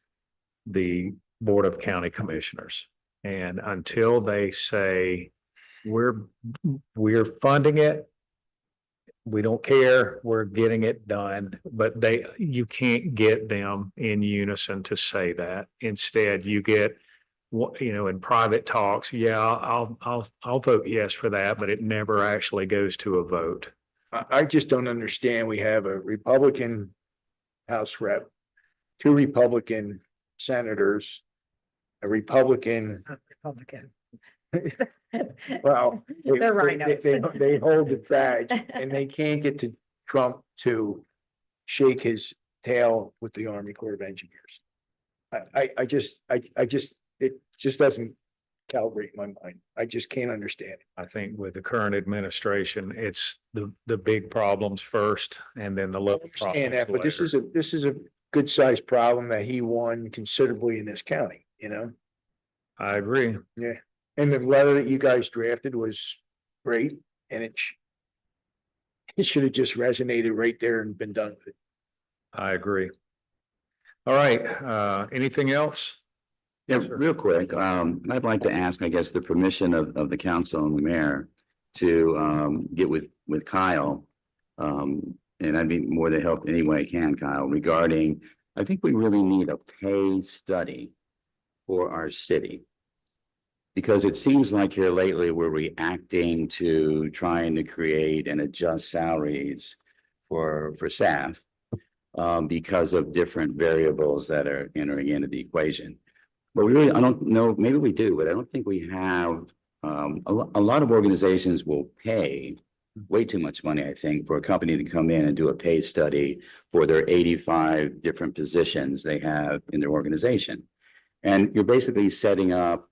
the Board of County Commissioners. And until they say, we're funding it, we don't care, we're getting it done, but you can't get them in unison to say that. Instead, you get, in private talks, yeah, I'll vote yes for that, but it never actually goes to a vote. I just don't understand. We have a Republican House rep, 2 Republican senators, a Republican, Republican. well, They're rhinos. they hold the badge and they can't get to Trump to shake his tail with the Army Corps of Engineers. I just, it just doesn't calibrate my mind. I just can't understand it. I think with the current administration, it's the big problems first and then the little problems And that, but this later. is a good sized problem that he won considerably in this county, you know? I agree. Yeah. And the letter that you guys drafted was great and it should have just resonated right there and been done with it. I agree. All right, anything else? Yeah, Yes, sir. real quick, I'd like to ask, I guess, the permission of the council and the mayor to get with Kyle. And I'd be more to help any way I can, Kyle, regarding, I think we really need a pay study for our city. Because it seems like here lately, we're reacting to trying to create and adjust salaries for staff because of different variables that are entering into the equation. But we really, I don't know, maybe we do, but I don't think we have, a lot of organizations will pay way too much money, I think, for a company to come in and do a pay study for their 85 different positions they have in their organization. And you're basically setting up,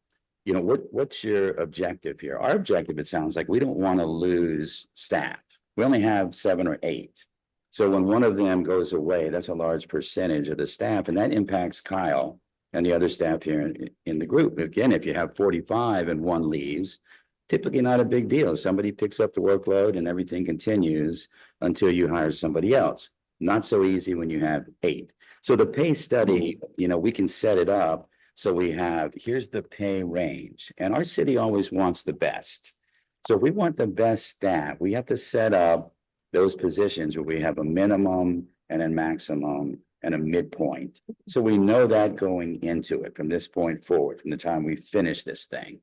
what's your objective here? Our objective, it sounds like, we don't want to lose staff. We only have 7 or 8. So when one of them goes away, that's a large percentage of the staff, and that impacts Kyle and the other staff here in the group. Again, if you have 45 and one leaves, typically not a big deal. Somebody picks up the workload and everything continues until you hire somebody else. Not so easy when you have 8. So the pay study, we can set it up. So we have, here's the pay range, and our city always wants the best. So if we want the best staff, we have to set up those positions where we have a minimum and a maximum and a midpoint. So we know that going into it from this point forward, from the time we finish this thing.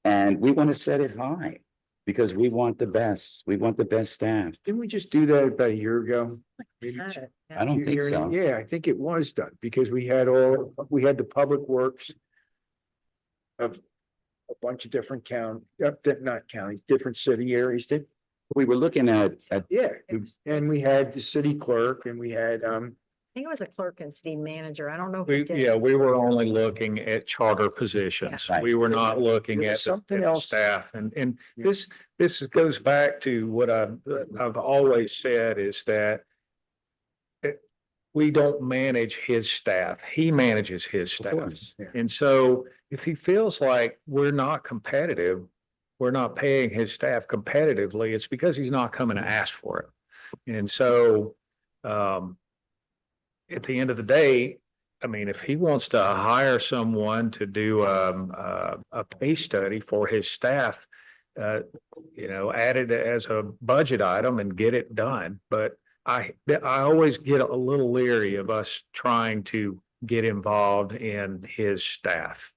And we want to set it high because we want the best. We want the best staff. Didn't we just do that about a year ago? I don't think so. Yeah, I think it was done because we had the public works of a bunch of different not counties, different city areas did. We were looking at, Yeah, and we had the city clerk and we had, I think it was a clerk and city manager. I don't know. If We, it did. yeah, we were only looking at charter positions. Yeah. We were not looking There at was the something at the else. staff. And Yeah. this goes back to what I've always said is that we don't manage his staff. He manages his Of staff. course, yeah. And so if he feels like we're not competitive, we're not paying his staff competitively, it's because he's not coming to ask for it. And so, at the end of the day, I mean, if he wants to hire someone to do a pay study for his staff, add it as a budget item and get it done. But I always get a little leery of us trying to get involved in his staff.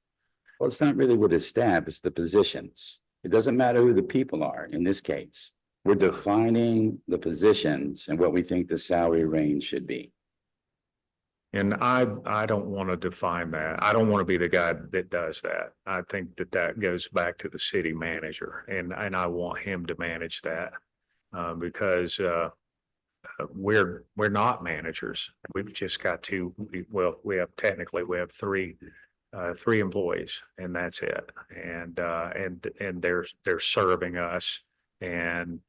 well, it's not really with his staff, it's the positions. It doesn't matter who the people are in this case. We're defining the positions and what we think the salary range should be. And I don't want to define that. I don't want to be the guy that does that. I think that goes back to the city manager and I want him to manage that. Because we're not managers. We've just got we have three employees and that's it. And they're serving us and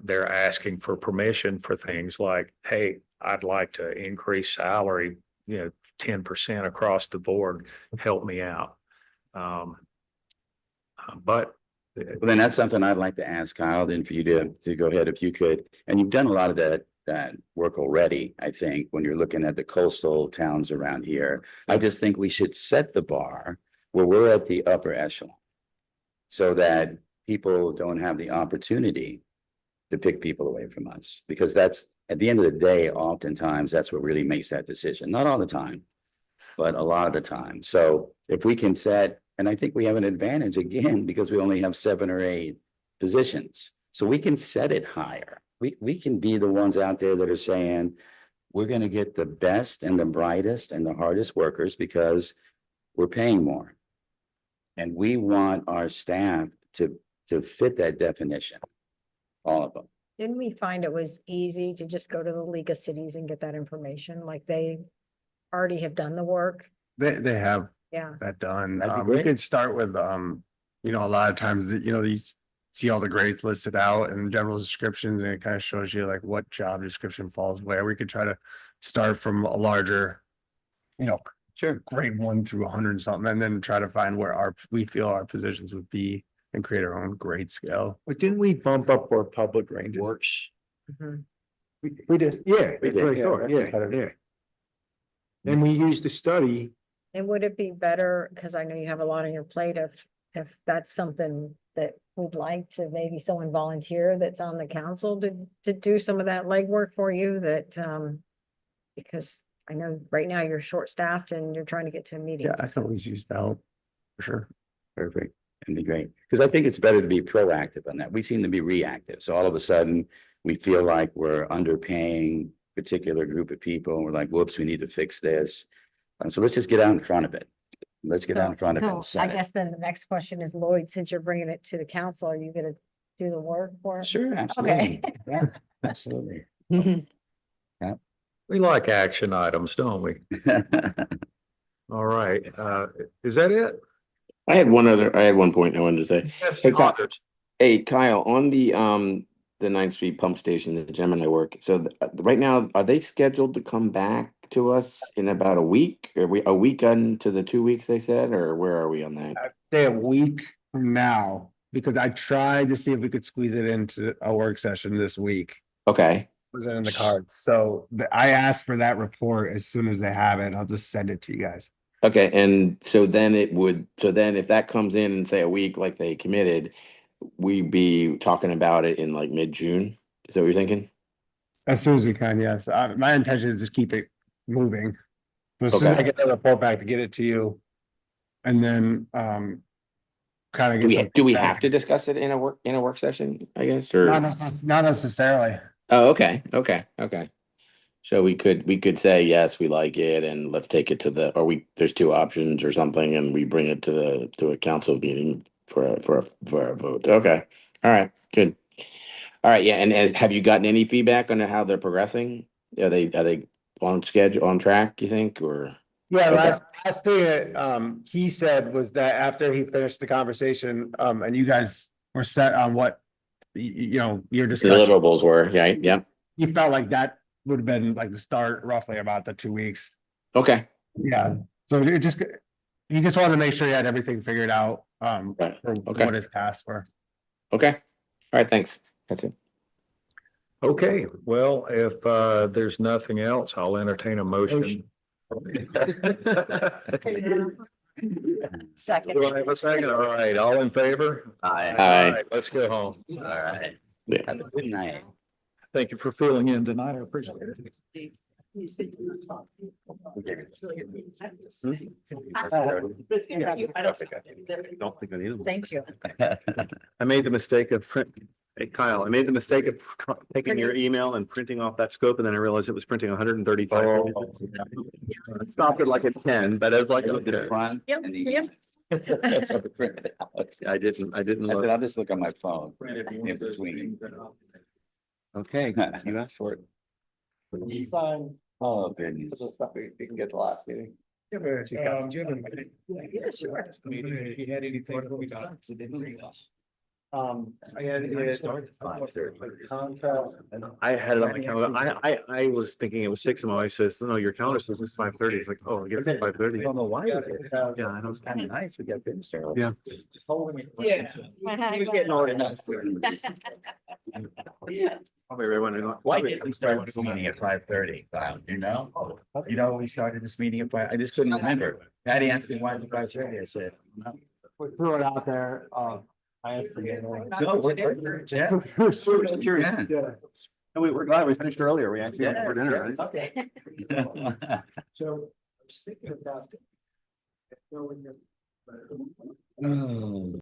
they're asking for permission for things like, hey, I'd like to increase salary, 10% across the board, help me out. But Well, then that's something I'd like to ask Kyle, then for you to go ahead if you could. And you've done a lot of that work already, I think, when you're looking at the coastal towns around here. I just think we should set the bar where we're at the upper echelon so that people don't have the opportunity to pick people away from us, because that's, at the end of the day, oftentimes that's what really makes that decision. Not all the time, but a lot of the time. So if we can set, and I think we have an advantage again, because we only have 7 or 8 positions. So we can set it higher. We can be the ones out there that are saying, we're going to get the best and the brightest and the hardest workers because we're paying more. And we want our staff to fit that definition, all of them. Didn't we find it was easy to just go to the League of Cities and get that information? Like they already have done the work? They have Yeah. that done. That'd be We great. could start with, a lot of times, you see all the grades listed out and general descriptions, and it kind of shows you like what job description falls where. We could try to start from a larger, Sure. grade 1 through 100 and something, and then try to find where we feel our positions would be and create our own grade scale. but didn't we bump up our public ranges? Works. Mhm. We did, yeah, We that's what I did, thought, yeah. yeah. And we used the study, And would it be better, because I know you have a lot on your plate, if that's something that we'd like to maybe someone volunteer that's on the council to do some of that legwork for you that, because I know right now you're short-staffed and you're trying to get to a meeting. Yeah, I can always use the help, for sure. Perfect. That'd be great. Because I think it's better to be proactive on that. We seem to be reactive. So all of a sudden, we feel like we're underpaying a particular group of people. And we're like, whoops, we need to fix this. And so let's just get out in front of it. Let's get out in front of it. and So I set it. guess then the next question is, Lloyd, since you're bringing it to the council, are you gonna do the work for it? Sure, absolutely. Yeah, absolutely. we like action items, don't we? All right. Is that it? I had one point I wanted to say. Yes, Hey, Kyle. others. Hey, Kyle, on the 9th Street pump station, the Gemini work. So right now, are they scheduled to come back to us in about a week? Are we a week into the 2 weeks they said, or where are we on that? Say a week from now, because I tried to see if we could squeeze it into a work session this week. Okay, Wasn't in the cards, so I asked for that report as soon as they have it. I'll just send it to you guys. Okay, and so then if that comes in in say a week like they committed, we'd be talking about it in like mid-June? Is that what you're thinking? As soon as we can, yes. My intention is just keep it moving. So as soon as I Okay. get the report back to get it to you. And then, kind of Do get. we, do we have to discuss it in a work session, I guess, or? Not necessarily. Oh, okay. So we could say, yes, we like it and let's take it to there's two options or something and we bring it to a council meeting for a vote. Okay. All right, good. All right, yeah, and have you gotten any feedback on how they're progressing? Are they on schedule, on track, you think, or? Yeah, Okay. last thing that he said was that after he finished the conversation, and you guys were set on what your The discussion, deliverables were, right? Yeah. he felt like that would have been like the start roughly about the 2 weeks. Okay. Yeah, so he just wanted to make sure he had everything figured out, Right. for Okay. what his tasks were. Okay. All right, thanks. That's it. Okay, well, if there's nothing else, I'll entertain a motion. Second. Do I have a second? All right, all in favor? Aye. Aye. right, let's go home. All right. Yeah. Have a good night. Thank you for filling in tonight. I appreciate it. Don't think I need them. Thank you. I made the mistake of hey Kyle, I made the mistake of taking your email and printing off that scope and then I realized it was printing 135. It stopped at like at 10, but as like, Look at the okay. front. Yep, and the- yep. That's how the print it out. I didn't I said, look. I'll just look on my phone. In between. Okay, you asked for it. Oh, goodness. You can get the last meeting. Yeah, but, do you have a minute? Yeah, sure. I mean, if you had anything we got. I had it. I had it on my calendar. I was thinking it was 6 and my wife says, no, your calendar says it's 5:30. It's like, oh, I guess it's 5:30. I don't know why. Yeah, I know it's kind of nice. We got finished early. Yeah. Yeah. You're getting old enough. Probably everyone. Why did we start this meeting at 5:30? You know? You know, we started this meeting at 5. I just couldn't remember. Patty asked me why is it 5:30? I said, no. We threw it out there, I asked again. No, we're- yeah. Yeah. And we're glad we finished earlier. We actually had for dinner. Yes, right? yes. So, I was thinking about. Oh.